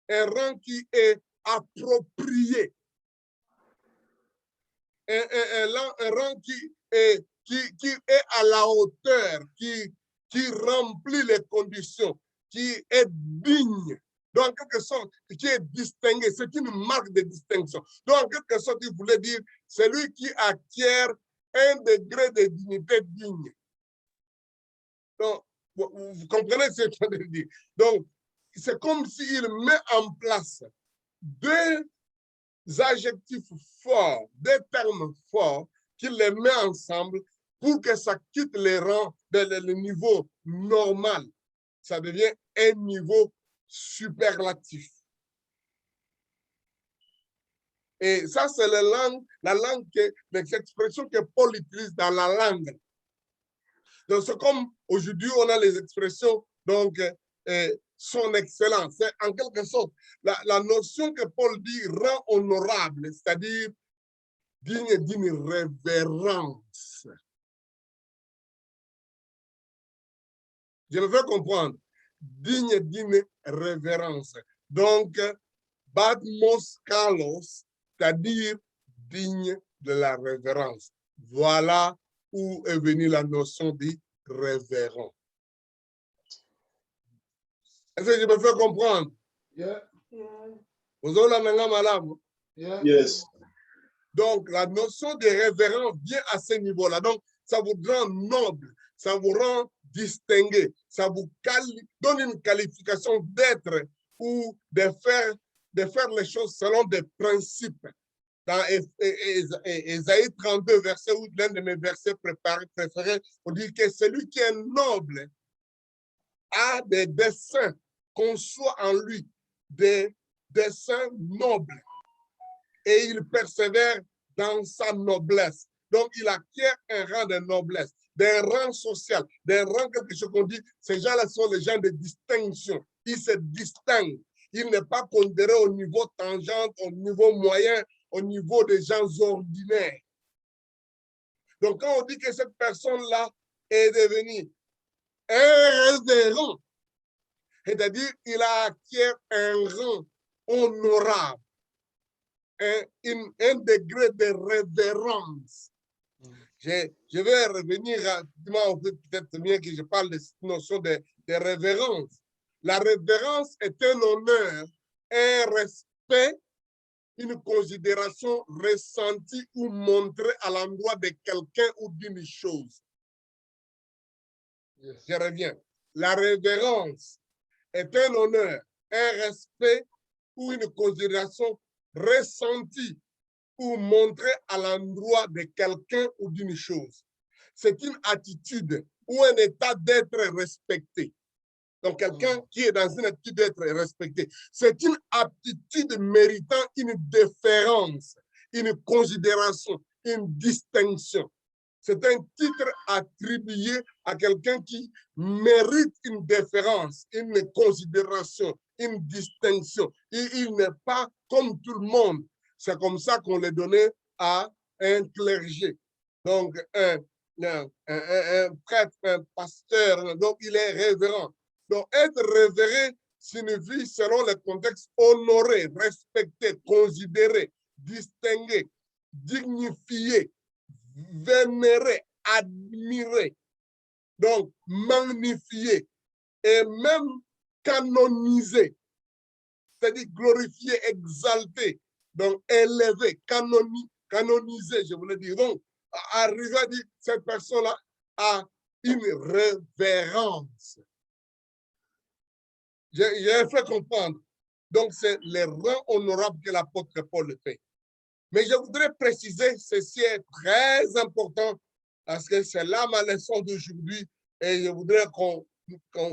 un rang qui est approprié, un rang qui est à la hauteur, qui remplit les conditions, qui est digne. Donc, en quelque sorte, qui est distingué, c'est une marque de distinction. Donc, en quelque sorte, il voulait dire, c'est lui qui acquiert un degré de dignité digne. Donc, vous comprenez ce que je veux dire? Donc, c'est comme s'il met en place deux adjectifs forts, deux termes forts, qu'il les met ensemble pour que ça quitte les rangs le niveau normal. Ça devient un niveau superlatif. Et ça, c'est l'expression que Paul utilise dans la langue. Donc, c'est comme aujourd'hui, on a les expressions, donc, son excellence. C'est en quelque sorte la notion que Paul dit rend honorable, c'est-à-dire digne d'une révérence. Je me fais comprendre. Digne d'une révérence. Donc, Bathmos kalos, c'est-à-dire digne de la révérence. Voilà où est venue la notion de révérend. Est-ce que je me fais comprendre? Yeah. Vous avez la langue malade? Yeah. Yes. Donc, la notion de révérence vient à ce niveau-là. Donc, ça vous rend noble, ça vous rend distingué, ça vous donne une qualification d'être ou de faire les choses selon des principes. Dans Ésaïe 32, verset, ou l'un de mes versets préférés, on dit que celui qui est noble a des desseins, conçoit en lui des desseins nobles. Et il persévère dans sa noblesse. Donc, il acquiert un rang de noblesse, d'un rang social, d'un rang quelque chose qu'on dit, ces gens-là sont les gens de distinction. Ils se distinguent. Il n'est pas considéré au niveau tangent, au niveau moyen, au niveau des gens ordinaires. Donc, quand on dit que cette personne-là est devenue un révérend, c'est-à-dire qu'il a acquis un rang honorable, un degré de révérence. Je vais revenir rapidement au peut-être mieux que je parle de cette notion de révérence. La révérence est un honneur, un respect, une considération ressentie ou montrée à l'endroit de quelqu'un ou d'une chose. Je reviens. La révérence est un honneur, un respect ou une considération ressentie ou montrée à l'endroit de quelqu'un ou d'une chose. C'est une attitude ou un état d'être respecté. Donc, quelqu'un qui est dans une attitude d'être respecté, c'est une aptitude méritant une déférence, une considération, une distinction. C'est un titre attribué à quelqu'un qui mérite une déférence, une considération, une distinction. Il n'est pas comme tout le monde. C'est comme ça qu'on l'a donné à un clergé. Donc, un prêtre, un pasteur, donc il est révérend. Donc, être révéré signifie, selon le contexte, honorer, respecter, considérer, distinguer, dignifier, vénérer, admirer, donc magnifier et même canoniser, c'est-à-dire glorifier, exalter, donc élever, canoniser, je voulais dire. Donc, arriver à dire cette personne-là a une révérence. J'ai fait comprendre. Donc, c'est les rangs honorables que l'apôtre Paul fait. Mais je voudrais préciser, ceci est très important parce que c'est là ma leçon d'aujourd'hui et je voudrais qu'on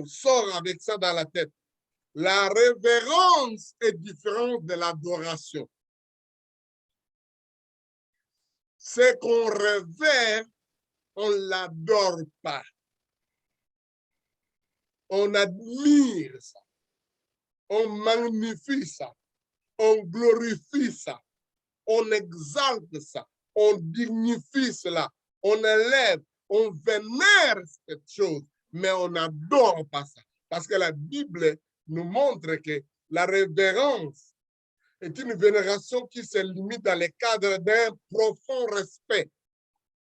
sort avec ça dans la tête. La révérence est différente de l'adoration. C'est qu'on révère, on ne l'adore pas. On admire ça. On magnifie ça. On glorifie ça. On exalte ça. On dignifie cela. On élève, on vénère cette chose, mais on n'adore pas ça. Parce que la Bible nous montre que la révérence est une vénération qui se limite dans le cadre d'un profond respect.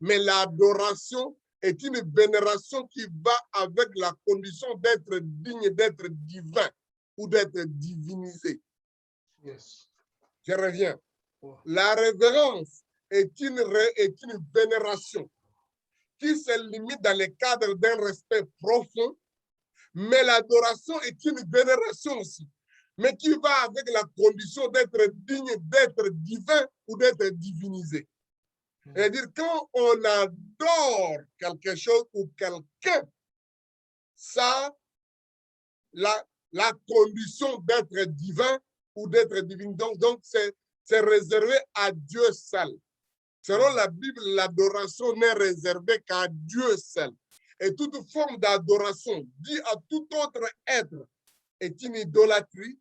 Mais l'adoration est une vénération qui va avec la condition d'être digne, d'être divin ou d'être divinisé. Yes. Je reviens. La révérence est une vénération qui se limite dans le cadre d'un respect profond, mais l'adoration est une vénération aussi, mais qui va avec la condition d'être digne, d'être divin ou d'être divinisé. C'est-à-dire, quand on adore quelque chose ou quelqu'un, ça, la condition d'être divin ou d'être divin. Donc c'est réservé à Dieu seul. Selon la Bible, l'adoration n'est réservée qu'à Dieu seul. Et toute forme d'adoration due à tout autre être est une idolâtrie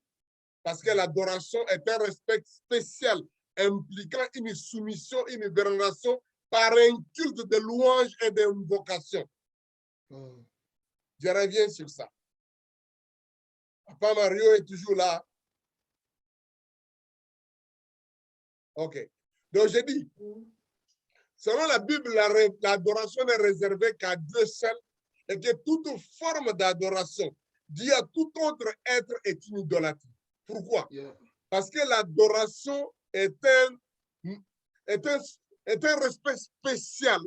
parce que l'adoration est un respect spécial impliquant une soumission, une vénération par un culte de louange et d'invocation. Je reviens sur ça. Papa Mario est toujours là. OK. Donc, j'ai dit, selon la Bible, l'adoration n'est réservée qu'à Dieu seul et que toute forme d'adoration due à tout autre être est une idolâtrie. Pourquoi? Parce que l'adoration est un respect spécial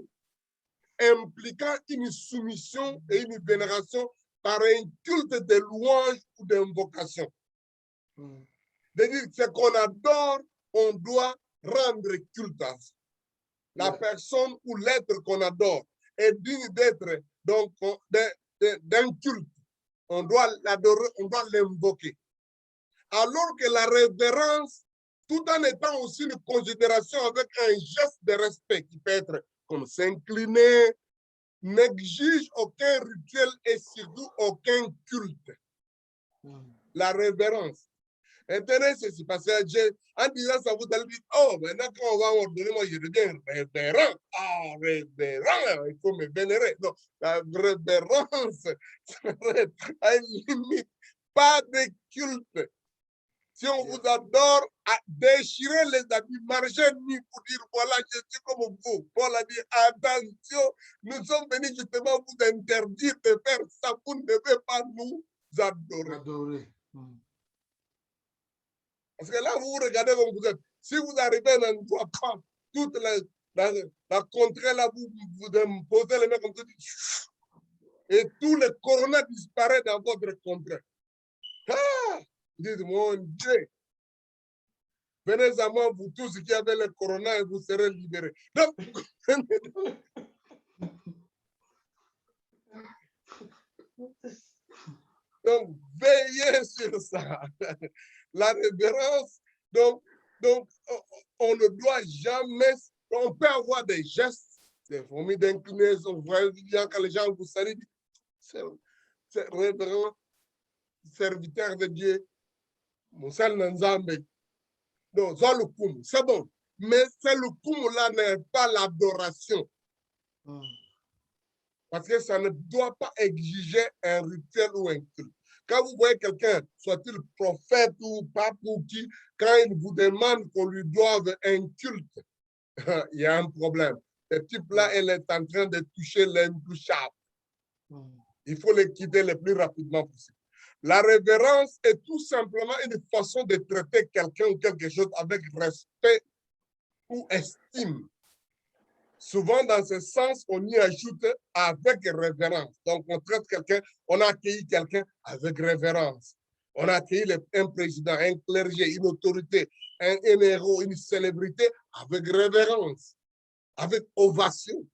impliquant une soumission et une vénération par un culte de louange ou d'invocation. C'est-à-dire que ce qu'on adore, on doit rendre culte à ça. La personne ou l'être qu'on adore est digne d'être donc d'un culte. On doit l'adorer, on doit l'invoquer. Alors que la révérence, tout en étant aussi une considération avec un geste de respect qui peut être comme s'incliner, n'exige aucun rituel et surtout aucun culte. La révérence. Maintenant, c'est parce que en disant ça, vous allez dire, oh, maintenant quand on va ordonner, moi je deviens révérend. Ah, révérend, il faut me vénérer. Non, la révérence, à une limite, pas de culte. Si on vous adore, déchirez les habits, marchez nus pour dire, voilà, je suis comme vous. Paul a dit, attention, nous sommes venus justement vous interdire de faire ça. Vous ne devez pas nous adorer. Parce que là, vous vous regardez comme vous êtes. Si vous arrivez à un endroit, toute la contrée, là, vous posez les mains comme ça, et tout le corona disparaît dans votre contrée. Ah! Dites, mon Dieu, venez à moi, vous tous qui avez le corona, et vous serez libérés. Donc, veillez sur ça. La révérence, donc, on ne doit jamais, on peut avoir des gestes, des formes d'inclinaison, quand les gens vous saluent, c'est révérend, serviteur de Dieu, Moussal Nanzambe. Non, c'est bon. Mais c'est le koum là n'est pas l'adoration. Parce que ça ne doit pas exiger un rituel ou un culte. Quand vous voyez quelqu'un, soit-il prophète ou pape ou qui, quand il vous demande qu'on lui doive un culte, il y a un problème. Ce type-là, elle est en train de toucher l'intouchable. Il faut le quitter le plus rapidement possible. La révérence est tout simplement une façon de traiter quelqu'un ou quelque chose avec respect ou estime. Souvent, dans ce sens, on y ajoute avec révérence. Donc, on traite quelqu'un, on a accueilli quelqu'un avec révérence. On a accueilli un président, un clergé, une autorité, un héros, une célébrité avec révérence, avec ovation.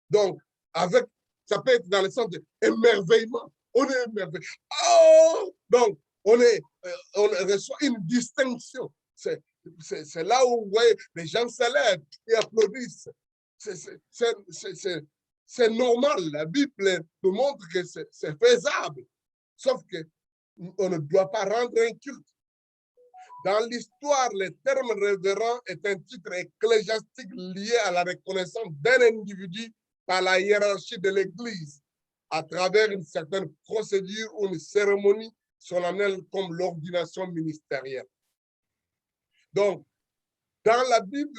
Donc, avec, ça peut être dans le sens d'émerveillement. On est émerveillé. Oh! Donc, on reçoit une distinction. C'est là où vous voyez les gens se lèvent et applaudissent. C'est normal. La Bible nous montre que c'est faisable. Sauf qu'on ne doit pas rendre un culte. Dans l'histoire, le terme révérend est un titre ecclésiastique lié à la reconnaissance d'un individu par la hiérarchie de l'Église à travers une certaine procédure ou une cérémonie solennelle comme l'ordination ministérielle. Donc, dans la Bible,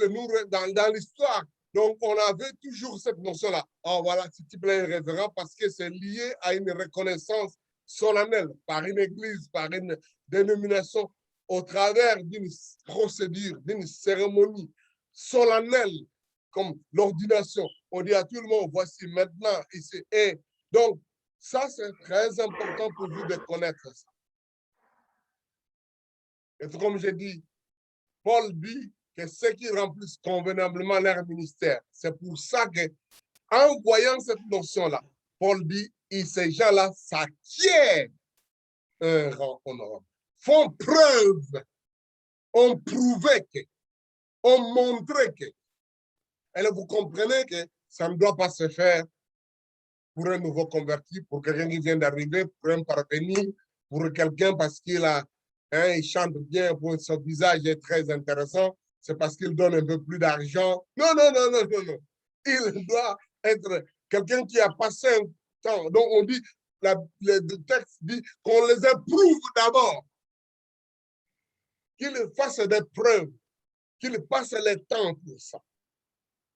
dans l'histoire, donc on avait toujours cette notion-là. Oh, voilà, ce type-là est révérend parce que c'est lié à une reconnaissance solennelle par une église, par une dénomination, au travers d'une procédure, d'une cérémonie solennelle, comme l'ordination. On dit à tout le monde, voici maintenant, ici. Et donc, ça, c'est très important pour vous de connaître ça. Et comme j'ai dit, Paul dit que ceux qui remplissent convenablement leur ministère, c'est pour ça que, en voyant cette notion-là, Paul dit, et ces gens-là s'acquièrent un rang honorable, font preuve, ont prouvé que, ont montré que. Et là, vous comprenez que ça ne doit pas se faire pour un nouveau converti, pour quelqu'un qui vient d'arriver, pour un parvenu, pour quelqu'un parce qu'il a, hein, il chante bien, pour son visage est très intéressant, c'est parce qu'il donne un peu plus d'argent. Non, non, non, non, non, non. Il doit être quelqu'un qui a passé un temps. Donc, on dit, le texte dit qu'on les éprouve d'abord, qu'ils fassent des preuves, qu'ils passent le temps pour ça.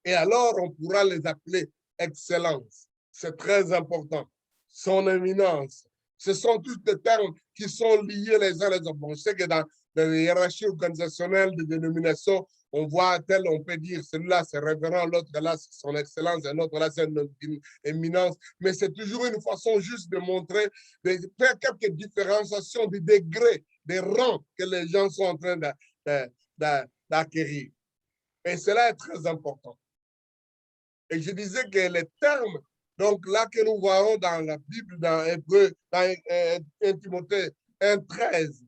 Et alors, on pourra les appeler excellence. C'est très important. Son éminence. Ce sont tous des termes qui sont liés les uns les autres. Bon, je sais que dans les hiérarchies organisationnelles de dénomination, on voit tel, on peut dire celui-là c'est révérend, l'autre là c'est son excellence, un autre là c'est une éminence. Mais c'est toujours une façon juste de montrer, de faire quelques différenciations des degrés, des rangs que les gens sont en train d'acquérir. Et cela est très important. Et je disais que les termes, donc là que nous voyons dans la Bible, dans Hébreu, dans 1 Timothée 1,13,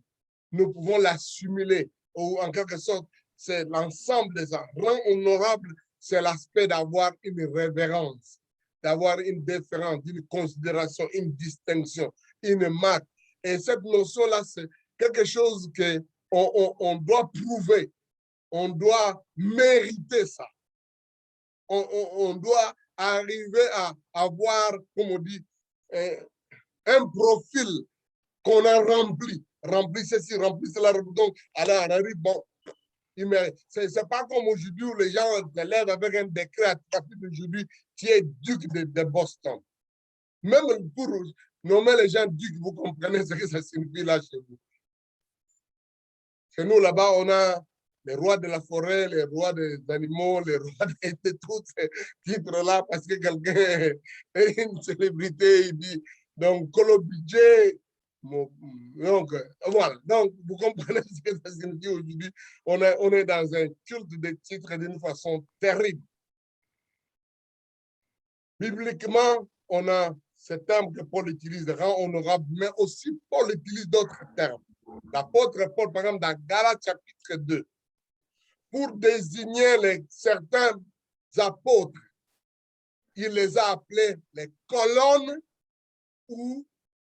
nous pouvons l'assimiler, ou en quelque sorte, c'est l'ensemble des rangs honorables, c'est l'aspect d'avoir une révérence, d'avoir une déférence, une considération, une distinction, une marque. Et cette notion-là, c'est quelque chose qu'on doit prouver, on doit mériter ça. On doit arriver à avoir, comme on dit, un profil qu'on a rempli. remplis ceci, remplis cela. Donc, alors, on arrive, bon, c'est pas comme aujourd'hui où les gens se lèvent avec un décret à partir d'aujourd'hui, tu es duc de Boston. Même pour nommer les gens ducs, vous comprenez ce que ça signifie là chez vous. Chez nous, là-bas, on a les rois de la forêt, les rois des animaux, les rois de tous ces titres-là, parce que quelqu'un est une célébrité, il dit, donc, Colo Budget. Donc, voilà. Donc, vous comprenez ce que ça signifie aujourd'hui. On est dans un culte des titres d'une façon terrible. Bibliquement, on a ce terme que Paul utilise, rend honorable, mais aussi Paul utilise d'autres termes. L'apôtre Paul, par exemple, dans Galates chapitre 2, pour désigner certains apôtres, il les a appelés les colonnes ou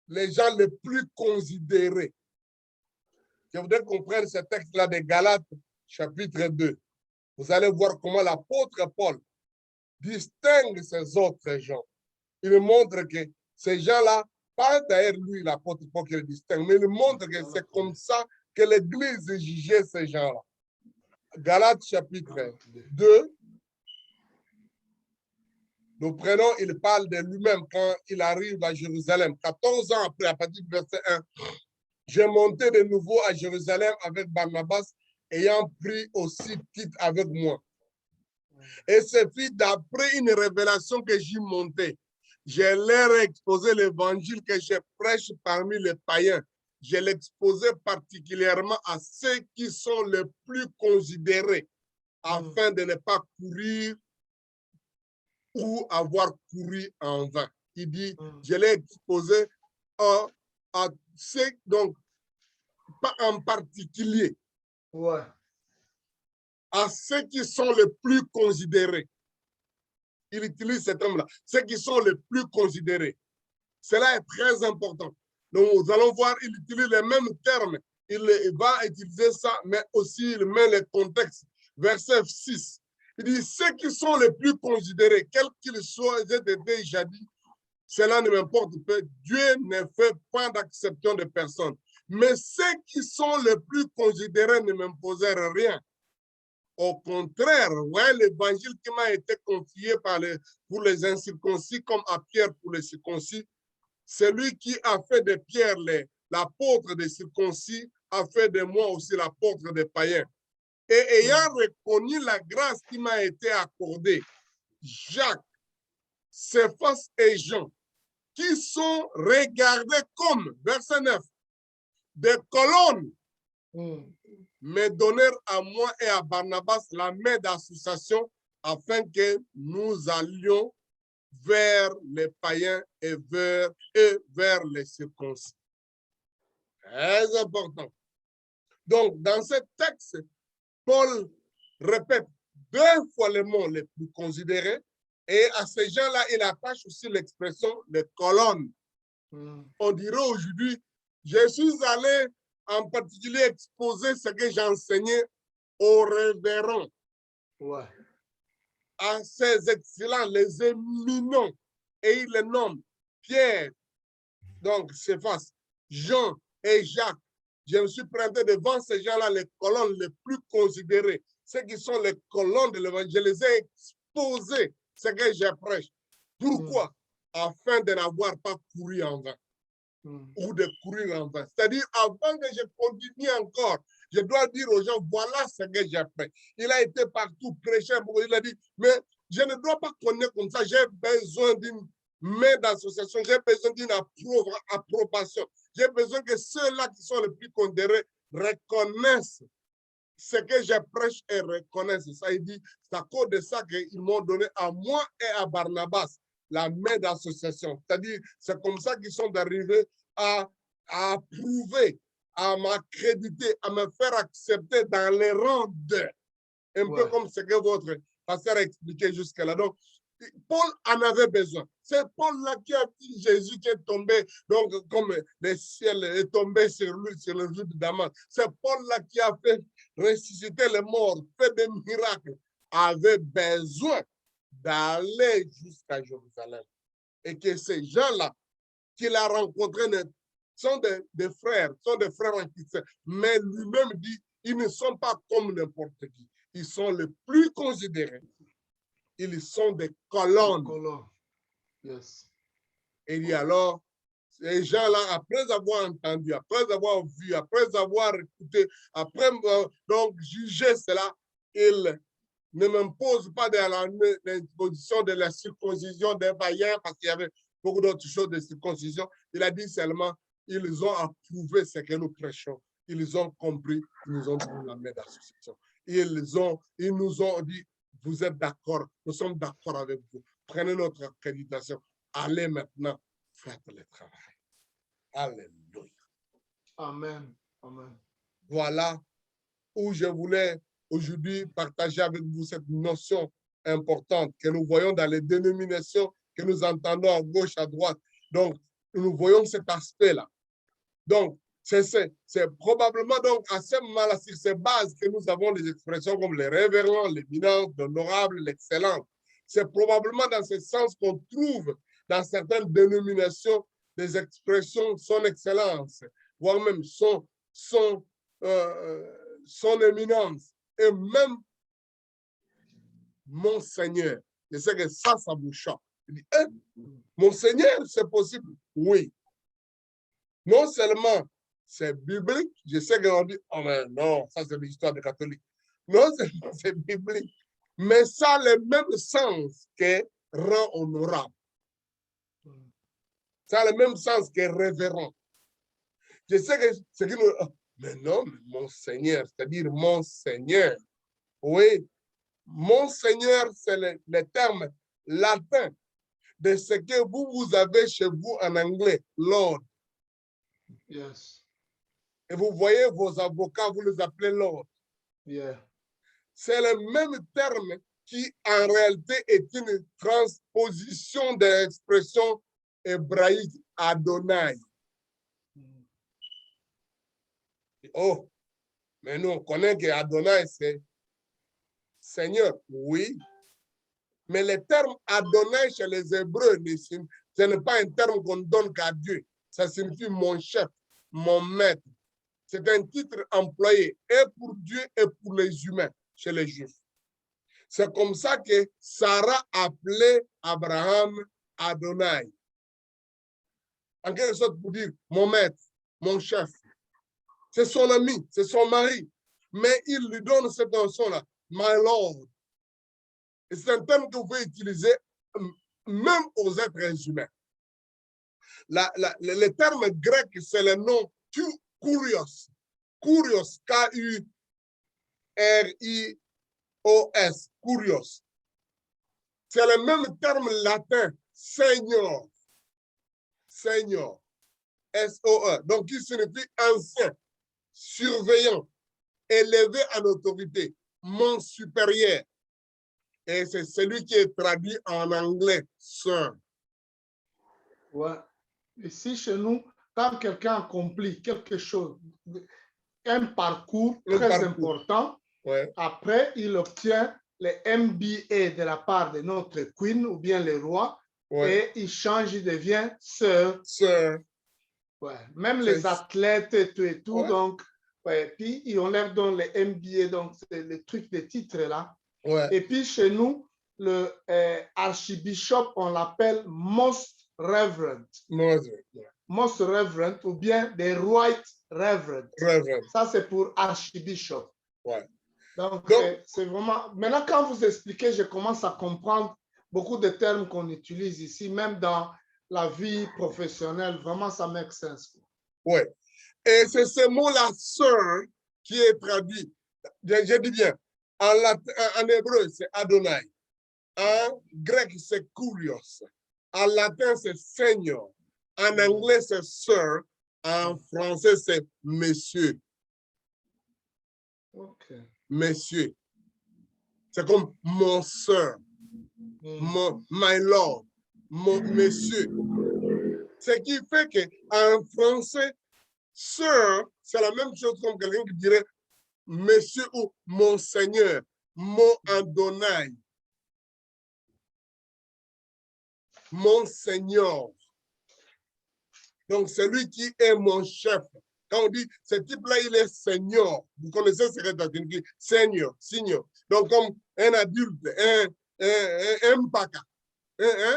les gens les plus considérés. Je voudrais comprendre ce texte-là de Galates chapitre 2. Vous allez voir comment l'apôtre Paul distingue ces autres gens. Il montre que ces gens-là, pas d'ailleurs lui, l'apôtre Paul qui les distingue, mais il montre que c'est comme ça que l'Église jugeait ces gens-là. Galates chapitre 2, nous prenons, il parle de lui-même quand il arrive à Jérusalem. 14 ans après, à partir du verset 1, j'ai monté de nouveau à Jérusalem avec Barnabas, ayant pris aussi Tite avec moi. Et c'est puis d'après une révélation que j'y montais. Je leur ai exposé l'évangile que je prêche parmi les païens. Je l'exposais particulièrement à ceux qui sont les plus considérés, afin de ne pas courir ou avoir couru en vain. Il dit, je l'ai exposé à ceux, donc, pas en particulier, à ceux qui sont les plus considérés. Il utilise ce terme-là, ceux qui sont les plus considérés. Cela est très important. Donc, nous allons voir, il utilise les mêmes termes. Il va utiliser ça, mais aussi il met le contexte. Verset 6. Il dit, ceux qui sont les plus considérés, quels qu'ils soient, j'ai déjà dit, cela ne m'importe pas. Dieu ne fait pas d'acception de personne. Mais ceux qui sont les plus considérés ne m'imposèrent rien. Au contraire, ouais, l'évangile qui m'a été confié pour les incirconcis comme à Pierre pour les circoncis, celui qui a fait de Pierre l'apôtre des circoncis a fait de moi aussi l'apôtre des païens. Et ayant reconnu la grâce qui m'a été accordée, Jacques, Céphas et Jean, qui sont regardés comme, verset 9, des colonnes, me donnèrent à moi et à Barnabas la main d'association afin que nous allions vers les païens et vers les circoncis. Très important. Donc, dans ce texte, Paul répète 2 fois le mot les plus considérés et à ces gens-là, il attache aussi l'expression les colonnes. On dirait aujourd'hui, je suis allé en particulier exposer ce que j'enseignais aux révérends. À ces excellents, les éminents, et il les nomme Pierre, donc Céphas, Jean et Jacques. Je me suis présenté devant ces gens-là, les colonnes les plus considérées, ceux qui sont les colonnes de l'évangile. Je les ai exposés, ce que je prêche. Pourquoi? Afin de n'avoir pas couru en vain. Ou de courir en vain. C'est-à-dire, avant que je continue encore, je dois dire aux gens, voilà ce que j'ai fait. Il a été partout prêcher, il a dit, mais je ne dois pas connaître comme ça, j'ai besoin d'une main d'association, j'ai besoin d'une approbation. J'ai besoin que ceux-là qui sont les plus considérés reconnaissent ce que je prêche et reconnaissent. Ça, il dit, c'est à cause de ça qu'ils m'ont donné à moi et à Barnabas la main d'association. C'est-à-dire, c'est comme ça qu'ils sont arrivés à approuver, à m'accréditer, à me faire accepter dans les rangs d'eux. Un peu comme ce que votre pasteur a expliqué jusque-là. Donc, Paul en avait besoin. C'est Paul-là qui a dit Jésus qui est tombé, donc comme le ciel est tombé sur lui, sur le jour de Damas. C'est Paul-là qui a fait ressusciter les morts, fait des miracles, avait besoin d'aller jusqu'à Jérusalem. Et que ces gens-là qu'il a rencontrés ne sont des frères, sont des frères en Christ. Mais lui-même dit, ils ne sont pas comme n'importe qui. Ils sont les plus considérés. Ils sont des colonnes. Yes. Et il dit alors, ces gens-là, après avoir entendu, après avoir vu, après avoir écouté, après donc juger cela, ils ne m'imposent pas de l'imposition de la circoncision des païens, parce qu'il y avait beaucoup d'autres choses de circoncision. Il a dit seulement, ils ont approuvé ce que nous prêchons. Ils ont compris, ils nous ont donné la main d'association. Ils nous ont dit, vous êtes d'accord, nous sommes d'accord avec vous. Prenez notre accréditation. Allez maintenant, faites le travail. Alléluia. Amen. Amen. Voilà où je voulais aujourd'hui partager avec vous cette notion importante que nous voyons dans les dénominations que nous entendons à gauche, à droite. Donc, nous voyons cet aspect-là. Donc, c'est probablement donc à ce moment-là, sur ces bases que nous avons des expressions comme les révérends, l'éminence, l'honorable, l'excellence. C'est probablement dans ce sens qu'on trouve dans certaines dénominations des expressions son excellence, voire même son éminence, et même mon Seigneur. Je sais que ça vous choque. Il dit, hein, mon Seigneur, c'est possible? Oui. Non seulement c'est biblique, je sais qu'on dit, oh mais non, ça c'est l'histoire des catholiques. Non, c'est biblique, mais ça a le même sens que rang honorable. Ça a le même sens que révérend. Je sais que ce qui nous... Mais non, mon Seigneur, c'est-à-dire mon Seigneur. Oui, mon Seigneur, c'est le terme latin de ce que vous avez chez vous en anglais, Lord. Yes. Et vous voyez vos avocats, vous les appelez Lord. Yeah. C'est le même terme qui, en réalité, est une transposition de l'expression hébraïque Adonai. Oh, mais nous, on connaît que Adonai, c'est Seigneur, oui. Mais le terme Adonai chez les Hébreux, ce n'est pas un terme qu'on donne qu'à Dieu. Ça signifie mon chef, mon maître. C'est un titre employé et pour Dieu et pour les humains chez les Juifs. C'est comme ça que Sarah appelait Abraham Adonai. En quelque sorte pour dire mon maître, mon chef. C'est son ami, c'est son mari. Mais il lui donne cette notion-là, my Lord. Et c'est un terme que vous pouvez utiliser même aux êtres humains. Le terme grec, c'est le nom Kurios. Kurios, K-U-R-I-O-S, Kurios. C'est le même terme latin, Seigneur. Seigneur, S-O-E. Donc, qui signifie ancien, surveillant, élevé en autorité, mon supérieur. Et c'est celui qui est traduit en anglais, sir. Ouais. Ici, chez nous, quand quelqu'un accomplit quelque chose, un parcours très important, ouais. Après, il obtient le MBA de la part de notre queen ou bien le roi, ouais. Et il change, il devient sir. Sir. Ouais. Même les athlètes et tout, ouais. Donc, ouais. Puis on leur donne le MBA, donc c'est le truc de titre là. Ouais. Et puis chez nous, le archbishop, on l'appelle Most Reverend. Most Reverend ou bien the Right Reverend. Ça, c'est pour archbishop. Ouais. Donc c'est vraiment... Maintenant, quand vous expliquez, je commence à comprendre beaucoup de termes qu'on utilise ici, même dans la vie professionnelle. Vraiment, ça make sense. Oui. Et c'est ce mot-là, sir, qui est traduit. Je dis bien, en hébreu, c'est Adonai. En grec, c'est Kurios. En latin, c'est Seigneur. En anglais, c'est sir. En français, c'est monsieur. Okay. Monsieur. C'est comme mon sir, my lord, mon monsieur. Ce qui fait qu'en français, sir, c'est la même chose comme quelqu'un qui dirait monsieur ou monseigneur, mon Adonai, monseigneur. Donc, c'est lui qui est mon chef. Quand on dit, ce type-là, il est seigneur. Vous connaissez ce que ça signifie? Seigneur, seigneur. Donc, comme un adulte, un mpaka.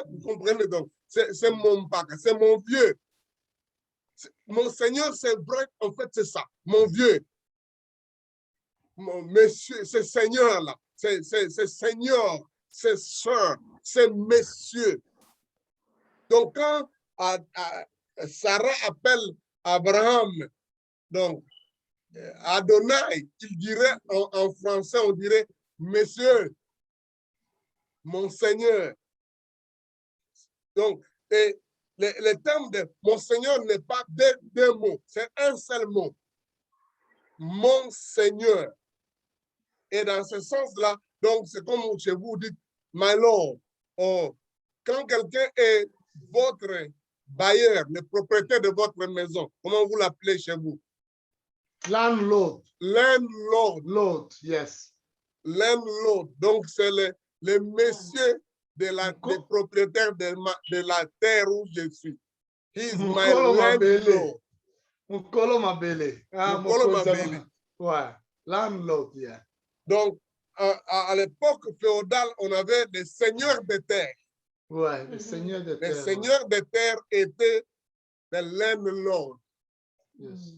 Vous comprenez donc? C'est mon mpaka, c'est mon vieux. Mon Seigneur, c'est vrai, en fait, c'est ça. Mon vieux. Mon monsieur, c'est Seigneur-là. C'est Seigneur, c'est sœur, c'est messieurs. Donc, quand Sarah appelle Abraham, donc, Adonai, il dirait en français, on dirait, Monsieur, mon Seigneur. Donc, et le terme de mon Seigneur n'est pas deux mots, c'est un seul mot. Mon Seigneur. Et dans ce sens-là, donc, c'est comme chez vous dites, my Lord. Oh, quand quelqu'un est votre bailleur, le propriétaire de votre maison, comment vous l'appelez chez vous? Landlord. Landlord. Lord, yes. Landlord. Donc, c'est le monsieur des propriétaires de la terre où je suis. He is my landlord. Mukolo Mabele. Mukolo Mabele. Ouais, landlord, yeah. Donc, à l'époque féodale, on avait des seigneurs de terre. Ouais, les seigneurs de terre. Les seigneurs de terre étaient des landlords. Yes.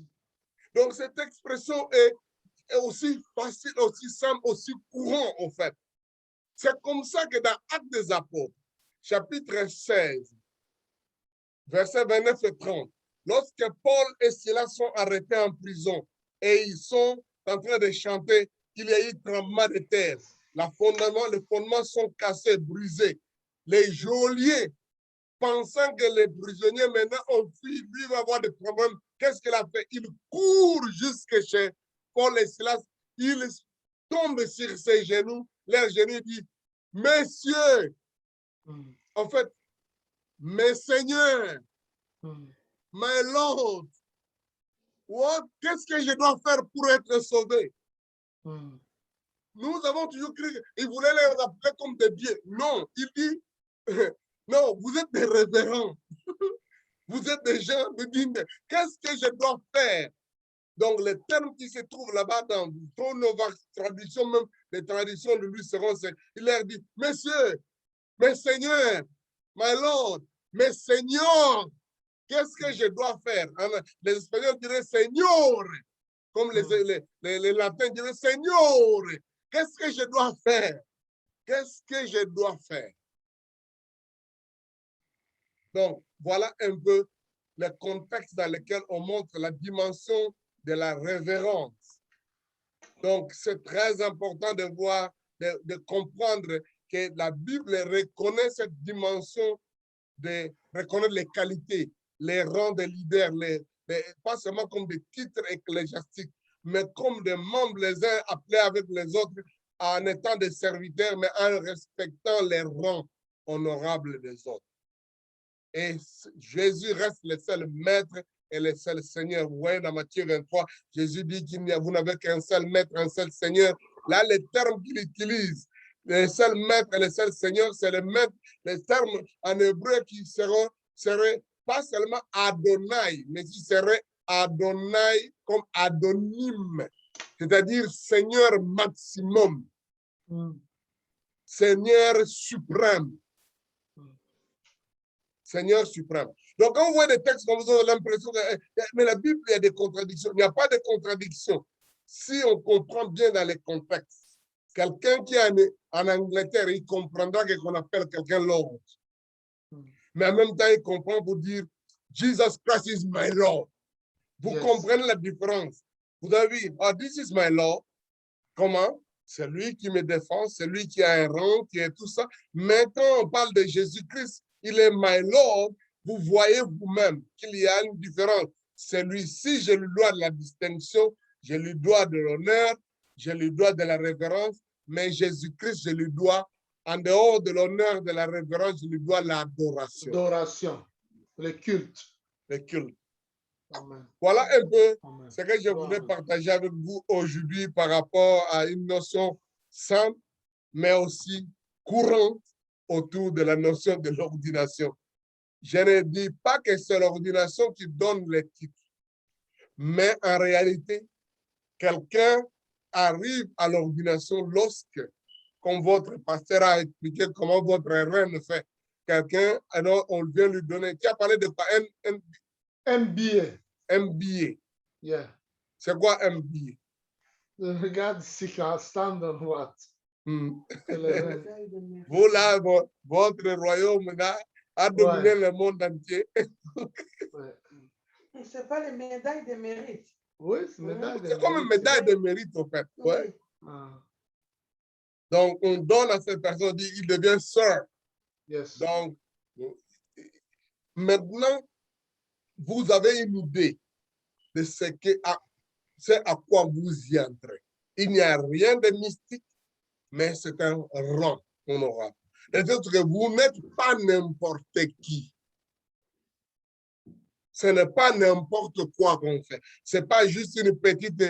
Donc, cette expression est aussi facile, aussi simple, aussi courant, en fait. C'est comme ça que dans Actes des Apôtres, chapitre 16, versets 29 et 30, lorsque Paul et Silas sont arrêtés en prison et ils sont en train de chanter qu'il y a eu tremblement de terre, les fondements sont cassés, brisés. Les geôliers, pensant que les prisonniers maintenant ont fui, lui va avoir des problèmes. Qu'est-ce qu'il a fait? Il court jusque chez Paul et Silas. Il tombe sur ses genoux. Leurs genoux disent, messieurs, en fait, mes seigneurs, my Lord, qu'est-ce que je dois faire pour être sauvé? Nous avons toujours cru qu'il voulait les appeler comme des dieux. Non, il dit, non, vous êtes des révérends. Vous êtes des gens de dire, qu'est-ce que je dois faire? Donc, les termes qui se trouvent là-bas dans nos traductions, même les traductions de lui seront, il leur dit, messieurs, mes seigneurs, my Lord, mes seigneurs, qu'est-ce que je dois faire? Les Espagnols diraient Seigneur, comme les Latins diraient Seigneur. Qu'est-ce que je dois faire? Qu'est-ce que je dois faire? Donc, voilà un peu le contexte dans lequel on montre la dimension de la révérence. Donc, c'est très important de voir, de comprendre que la Bible reconnaît cette dimension de reconnaître les qualités, les rangs des leaders, pas seulement comme des titres ecclésiastiques, mais comme des membres les uns appelés avec les autres en étant des serviteurs, mais en respectant les rangs honorables des autres. Et Jésus reste le seul maître et le seul Seigneur. Vous voyez dans Matthieu 23, Jésus dit vous n'avez qu'un seul maître, un seul Seigneur. Là, les termes qu'il utilise, le seul maître et le seul Seigneur, c'est le maître, les termes en hébreu qui seraient pas seulement Adonai, mais qui seraient Adonai comme Adonim, c'est-à-dire Seigneur maximum, Seigneur suprême. Seigneur suprême. Donc, quand vous voyez des textes, vous avez l'impression que mais la Bible, il y a des contradictions. Il n'y a pas de contradiction. Si on comprend bien dans les contextes, quelqu'un qui est en Angleterre, il comprendra qu'on appelle quelqu'un Lord. Mais en même temps, il comprend pour dire Jesus Christ is my Lord. Vous comprenez la différence. Vous avez dit, oh, this is my Lord. Comment? C'est lui qui me défend, c'est lui qui a un rang, qui est tout ça. Mais quand on parle de Jésus-Christ, il est my Lord, vous voyez vous-même qu'il y a une différence. Celui-ci, je lui dois de la distinction, je lui dois de l'honneur, je lui dois de la révérence, mais Jésus-Christ, je lui dois, en dehors de l'honneur, de la révérence, je lui dois l'adoration. L'adoration, le culte. Le culte. Amen. Voilà un peu Amen. ce que je voulais partager avec vous aujourd'hui par rapport à une notion simple, mais aussi courante autour de la notion de l'ordination. je ne dis pas que c'est l'ordination qui donne les titres, mais en réalité, quelqu'un arrive à l'ordination lorsque, comme votre pasteur a expliqué comment votre reine fait, quelqu'un, alors on vient lui donner, tu as parlé de quoi? MBA. MBA. Yeah. C'est quoi MBA? Regarde si ça stand on what? C'est le rêve. Vous là, votre royaume là, a dominé le monde entier. Ouais. C'est pas les médailles de mérite. Oui, c'est médaille de C'est comme une mérite. médaille de mérite, en fait. Ouais. Ah, Donc, on donne à cette personne, il devient sœur. yes. Donc, maintenant, vous avez une idée de c'est à quoi vous y entrez. Il n'y a rien de mystique, mais c'est un rang honorable. C'est-à-dire que vous n'êtes pas n'importe qui. Ce n'est pas n'importe quoi qu'on fait. Ce n'est pas juste une petite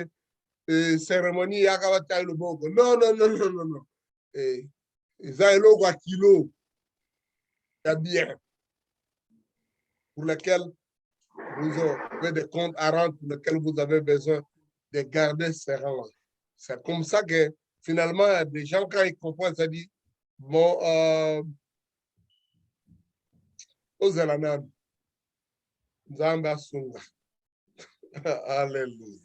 cérémonie. Non, non, non, non, non, non. Zaïlo à kilo, il y a bien. Pour lequel vous avez des comptes à rendre, pour lesquels vous avez besoin de garder ces rangs. C'est comme ça que finalement, des gens, quand ils comprennent, ça dit, bon, aux Zélandais, Zamba Sunga. Alléluia.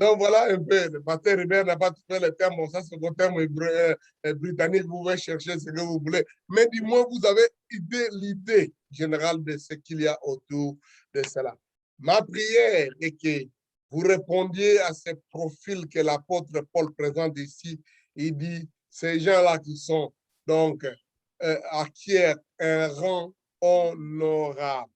Donc voilà un peu, le pasteur Hubert n'a pas trouvé le terme, bon, ça c'est le terme britannique, vous pouvez chercher ce que vous voulez. Mais du moins, vous avez l'idée générale de ce qu'il y a autour de cela. Ma prière est que vous répondiez à ce profil que l'apôtre Paul présente ici. Il dit, ces gens-là qui sont donc acquièrent un rang honorable.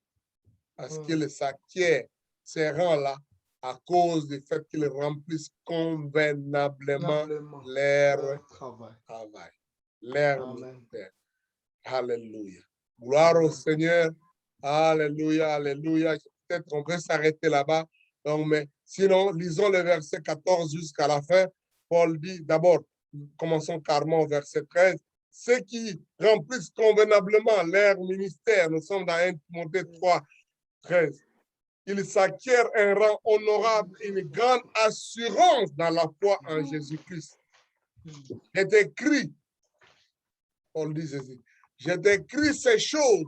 Parce qu'ils s'acquièrent ces rangs-là à cause du fait qu'ils remplissent convenablement leur travail. Leur ministère. Alléluia. Gloire au Seigneur. Alléluia, alléluia. Peut-être qu'on peut s'arrêter là-bas. Donc, mais sinon, lisons le verset 14 jusqu'à la fin. Paul dit, d'abord, commençons carrément au verset 13. Ceux qui remplissent convenablement leur ministère, nous sommes dans 1 Timothée 3, 13. Ils s'acquièrent un rang honorable et une grande assurance dans la foi en Jésus-Christ. Je t'écris, Paul dit ceci, je t'écris ces choses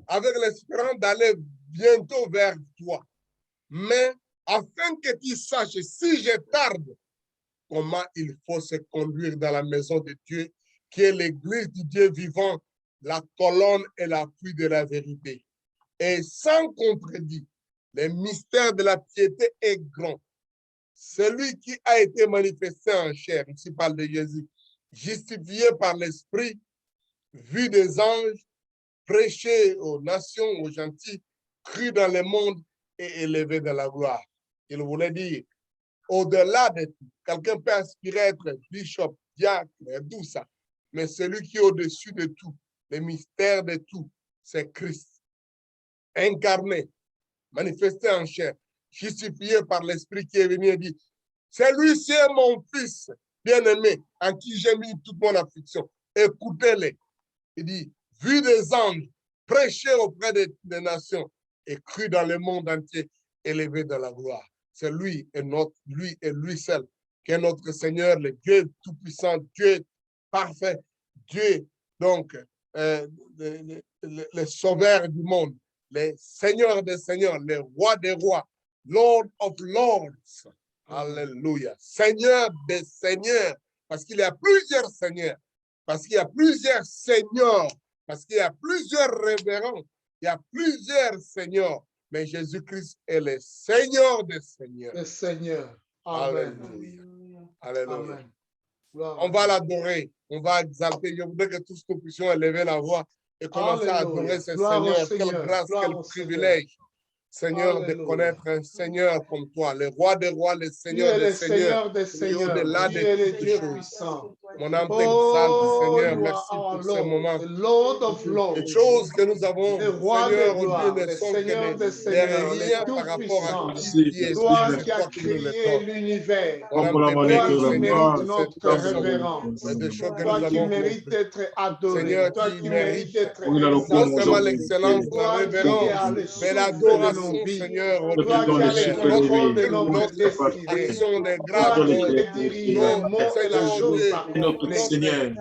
avec l'espérance d'aller bientôt vers toi. Mais afin que tu saches, si je tarde, comment il faut se conduire dans la maison de Dieu, qui est l'église du Dieu vivant, la colonne et l'appui de la vérité. Et sans contredit, le mystère de la piété est grand. Celui qui a été manifesté en chair, ici parle de Jésus, justifié par l'Esprit, vu des anges, prêché aux nations, aux gentils, cru dans le monde et élevé dans la gloire. Il voulait dire, au-delà de tout, quelqu'un peut aspirer à être bishop, diacre, tout ça, mais celui qui est au-dessus de tout, le mystère de tout, c'est Christ. Incarné, manifesté en chair, justifié par l'Esprit qui est venu et dit, celui-ci est mon fils bien-aimé, en qui j'ai mis toute mon affection. Écoutez-le. Il dit, vu des anges, prêché auprès des nations et cru dans le monde entier, élevé dans la gloire. C'est lui et lui seul, qui est notre Seigneur, le Dieu tout-puissant, Dieu parfait, Dieu, donc, le sauveur du monde, le Seigneur des seigneurs, le roi des rois, Lord of lords. Alléluia. Seigneur des seigneurs, parce qu'il y a plusieurs seigneurs, parce qu'il y a plusieurs seigneurs, parce qu'il y a plusieurs révérends, il y a plusieurs seigneurs, mais Jésus-Christ est le Seigneur des seigneurs. Le Seigneur. Amen. Alléluia. Alléluia. Amen. On va l'adorer, on va exalter. Je voudrais que tous nous puissions élever la voix et commencer à adorer ce Seigneur. Quelle grâce, quel privilège, Seigneur, de connaître un Seigneur comme toi, le roi des rois, le Seigneur des seigneurs, des seigneurs, au-delà Dieu de est le toutes Dieu choses. puissant. Mon âme t'exalte, Oh, Seigneur. you Merci are our pour ce moment. Lord, the Lord of Les Lords, choses que nous avons, le roi Seigneur, des oh Dieu, gloires, ne le sont que Seigneur des des seigneurs, le rien par rapport à tout-puissant, qui est. toi C'est qui as toi qui nous le créé donnes. l'univers, Mon âme toi te bénit, qui Seigneur, mérites de cette notre leçon, révérence, des choses que toi nous qui avons mérites compris. d'être adoré, Seigneur, toi qui qui mérites mérite d'être non seulement exalté, l'excellence, la toi qui as révérence, le mais souffle de nos l'adoration, vies, Seigneur, oh toi Dieu qui as le éternel. contrôle de notre Notre destinée, action de grâce, toi qui dirige les mots et la Seigneur, oh chose Dieu, accomplie,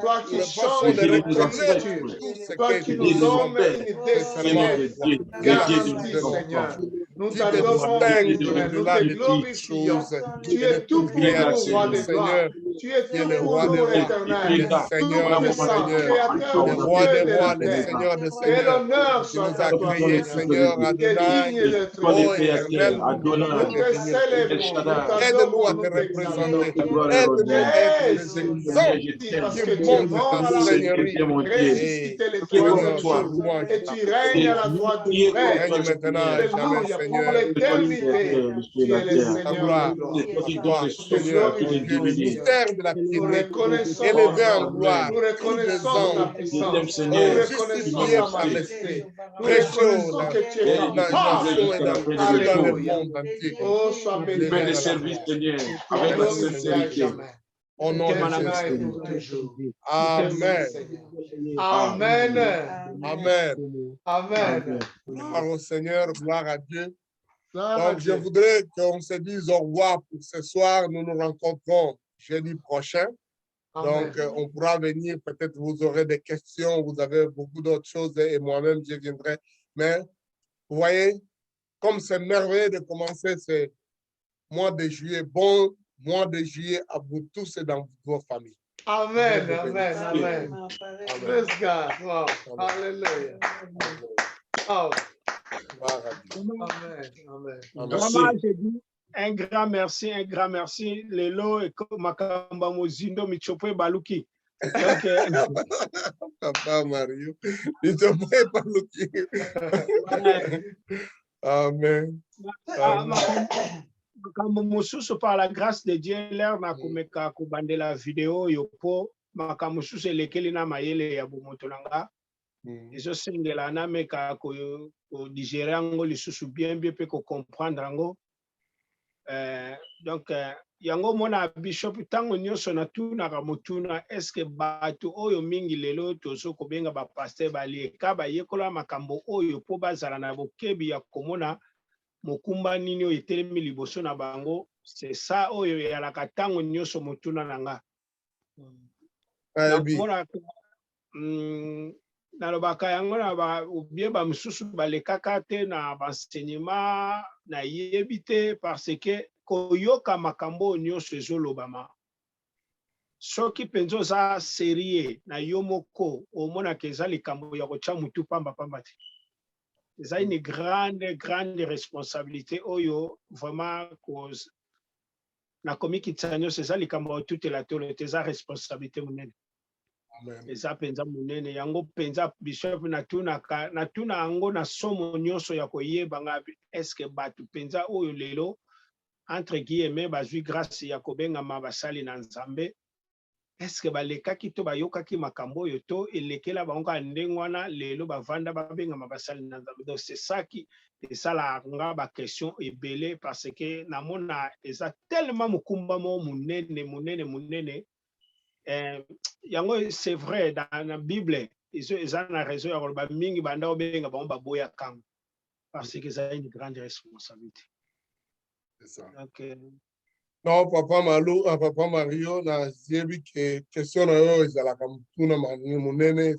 toi qui la façon change de notre reconnaître futur, tout ce qui toi a qui été nous dit, donnes une c'est seulement destinée toi. Que la suite garantie, de notre Seigneur. vie. Nous Tu te t'adorons, distingues Père, nous au-delà te de toutes glorifions. choses, Tu de es tout toute pour nous, roi créature, de gloire. Seigneur, Tu es qui est tout le pour roi des nous, rois, l'Éternel, le tout Seigneur des puissant, seigneurs, créateur le du roi ciel des et de la rois, le terre. Seigneur des Que seigneurs. l'honneur Tu nous soit à as toi, créés, Seigneur. Seigneur Tu es Adonai. digne d'être Oh, béni. éternel, Nous de te bénir ton nom. célébrons, nous Aide-nous t'adorons, à te nous t'exaltons. représenter. Aide-nous à être des Jésus, exemples parce qui que tu es montrent mort ta à la seigneurie. Et ressuscité le Seigneur, troisième jour louange et ta tu règnes à la droite du Père. règne maintenant à jamais, Alléluia, pour Seigneur. l'éternité, tu es le Ta Seigneur de gloire gloire. à toi, Nous te Seigneur, ô Dieu, le glorifions, Seigneur. mystère de la Nous piété, reconnaissons ton élevé en nom. gloire, Nous tous les reconnaissons ta anges, puissance. Nous oh, reconnaissons justifiés ta par l'Esprit, majesté. Nous prêchés reconnaissons que tu es aux capable. nations et partout dans le Alléluia. monde entier, Oh, sois béni, élevé à la Père. gloire. Sois Merci, glorifié à Seigneur. jamais. Au nom de Maintenant Jésus. et pour toujours. Amen. Merci, Seigneur. Amen. Amen. Amen. Gloire au Seigneur, gloire à Dieu. Gloire à Donc, je Dieu. voudrais qu'on se dise au revoir pour ce soir. Nous nous rencontrons jeudi prochain. Amen. Donc, on pourra venir. Peut-être vous aurez des questions. Vous avez beaucoup d'autres choses et moi-même, je viendrai. Mais vous voyez, comme c'est merveilleux de commencer ce mois de juillet, bon mois de juillet à vous tous et dans vos familles. Amen. Amen. Amen. Amen. Praise God. Wow. Hallelujah. Oh. Gloire à Dieu. Amen. Amen. Amen. Vraiment, je dis un grand merci, un grand merci. Lelo et Makamba Mozindo Michopo Baluki. Donc, Papa Mario, il te plaît pas Amen. makambo mosusu par la grâce de Dieu l'air na komeka kobandela video yopo makambo mosusu elekeli na mayele ya bomoto na nga ezosengela nameka kodigere yango lisusu bien bien mpe kocomprendre yango donc yango mona bishop ntango nyonso natunaka motuna eske bato oyo mingi lelo tozo kobenga bapaster balieka bayekola makambo oyo mpo bazala na bokebi ya komona mokumba nini oyo etelemi liboso na bango. C'est ça oyo eyalaka ntango nyonso motuna na nga nalobaka yango na obie bamosusu balekaka te na baenseignement nayebi te parce que koyoka makambo oyo nyonso ezolobama soki mpenza oza serie na yo moko omonaka eza likambo ya kotya mutu pamba te. C'est une grande responsabilité. Oyo, vraiment, cause. Na komi kitsanyo, c'est ça, likambo toute la tole, c'est ça responsabilité munene. C'est ça, penza munene. Yango penza bishop natuna ango na somo nyonso ya koyeba nga est-ce que batu penza oyo lelo entre guillemets bazui grâce ya kobenga mabasali na Nzambe. Est-ce que balekaki to bayokaki makambo oyo to elekela bango ndengwana lelo bavanda babenga mabasali na Nzambe. Donc c'est ça qui et ça la nga ba question ebele parce que namona eza tellement mukumba mo munene yango c'est vrai dans la Bible eza na raison ya koloba mingi banda obenga bango baboya kango parce que ça une grande responsabilité. C'est ça. Donc non, Papa Mario, na zebi que question na yo ezalaka mutuna munene,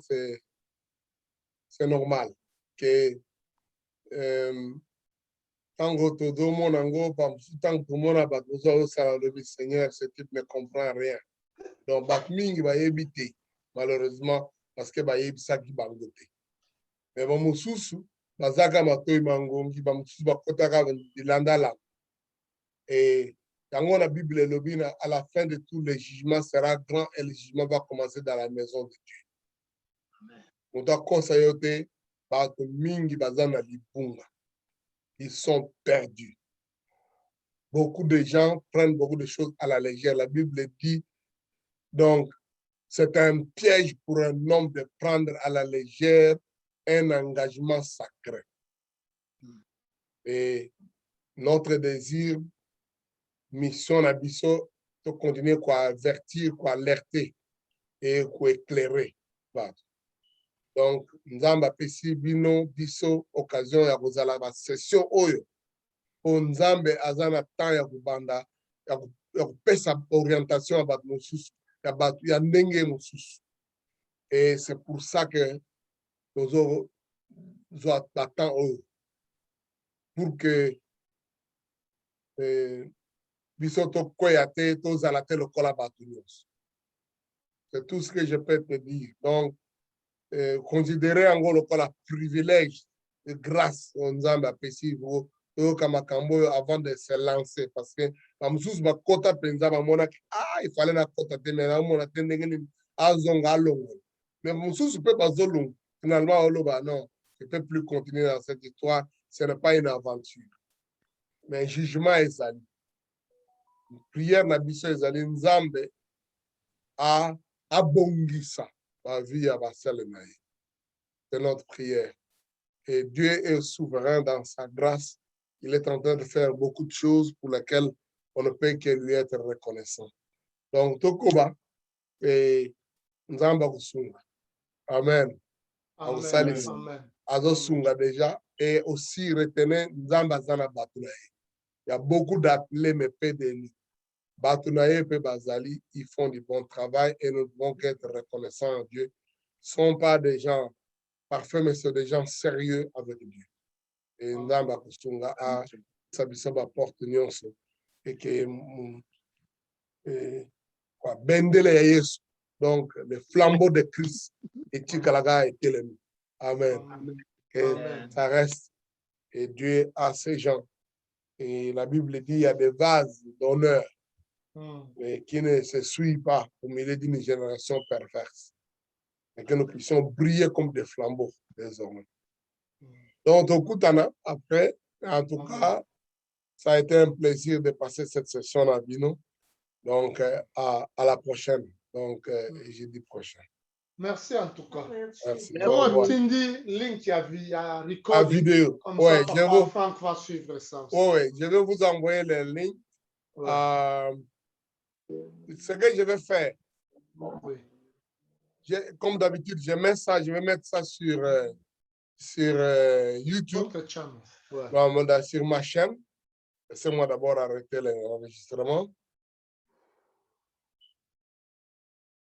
c'est normal que tango tozomona ngo tango tomona bato ozosala lobi Seigneur, ce type ne comprend rien. Donc bato mingi bayebi te malheureusement parce que bayebisaki bango te. Mais bamosusu bazaka matoi mangongi, bamosusu bakotaka bilandala. Et dans la Bible, à la fin de tout, le jugement sera grand et le jugement va commencer dans la maison de Dieu. On doit conseiller ils sont perdus. Beaucoup de gens prennent beaucoup de choses à la légère. La Bible dit, donc, C'est un piège pour un homme de prendre à la légère un engagement sacré. Et notre désir, mission à biso, de continuer à avertir, à alerter et à éclairer. Donc, nous avons pesi bino biso occasion ya kozala ba session oyo. Po nzambe azana temps ya kubanda ya kupesa orientation ya bato mosusu, ya ndenge mosusu. Et c'est pour ça que nous avons temps oyo. Pour que biso to koya te tozala te lokola bato nyonso. C'est tout ce que je peux te dire. Donc, considérer encore le privilège de grâce aux hommes à Pessivo, avant de se lancer. Parce que, il fallait la kota, mais finalement, non, je ne peux plus continuer dans cette histoire. Ce n'est pas une aventure. Mais un jugement est sali. Prière n'a pas sali. Nzambe a abongisa. C'est notre prière. Et Dieu est souverain dans sa grâce. Il est en train de faire beaucoup de choses pour lesquelles on ne peut que lui être reconnaissant. Donc, Tokoba et Nzamba Kusunga. Amen. Amen. Azosunga déjà. Et aussi retenez Nzamba Zana Batunaye. Il y a beaucoup d'appelés, mais peu d'élus. Batunaye et Bazali, ils font du bon travail et nous devons être reconnaissants à Dieu. Ce ne sont pas des gens parfaits, mais c'est des gens sérieux avec Dieu. Et Nzamba Kusunga a Sabisaba porte nyonso et que Bendele Yesu. Donc, le flambeau de Christ et Tikalaga et Telemi. Amen. Que ça reste. Et Dieu a ces gens. Et la Bible dit il y a des vases d'honneur mais qui ne se suivent pas au milieu d'une génération perverse. Et que nous puissions briller comme des flambeaux désormais. Donc, au Koutana, après, en tout cas, ça a été un plaisir de passer cette session à Bino. Donc, à la prochaine. Donc, jeudi prochain. Merci en tout cas. Merci. Comment Tindi link à À vidéo. Comme ouais, ça, Papa Franck va suivre ça aussi. Oui, je vais vous envoyer les liens. Ouais. Ce que je vais faire, oui. Comme d'habitude, je vais mettre ça sur YouTube, ouais. Sur ma chaîne. Laissez-moi d'abord arrêter l'enregistrement.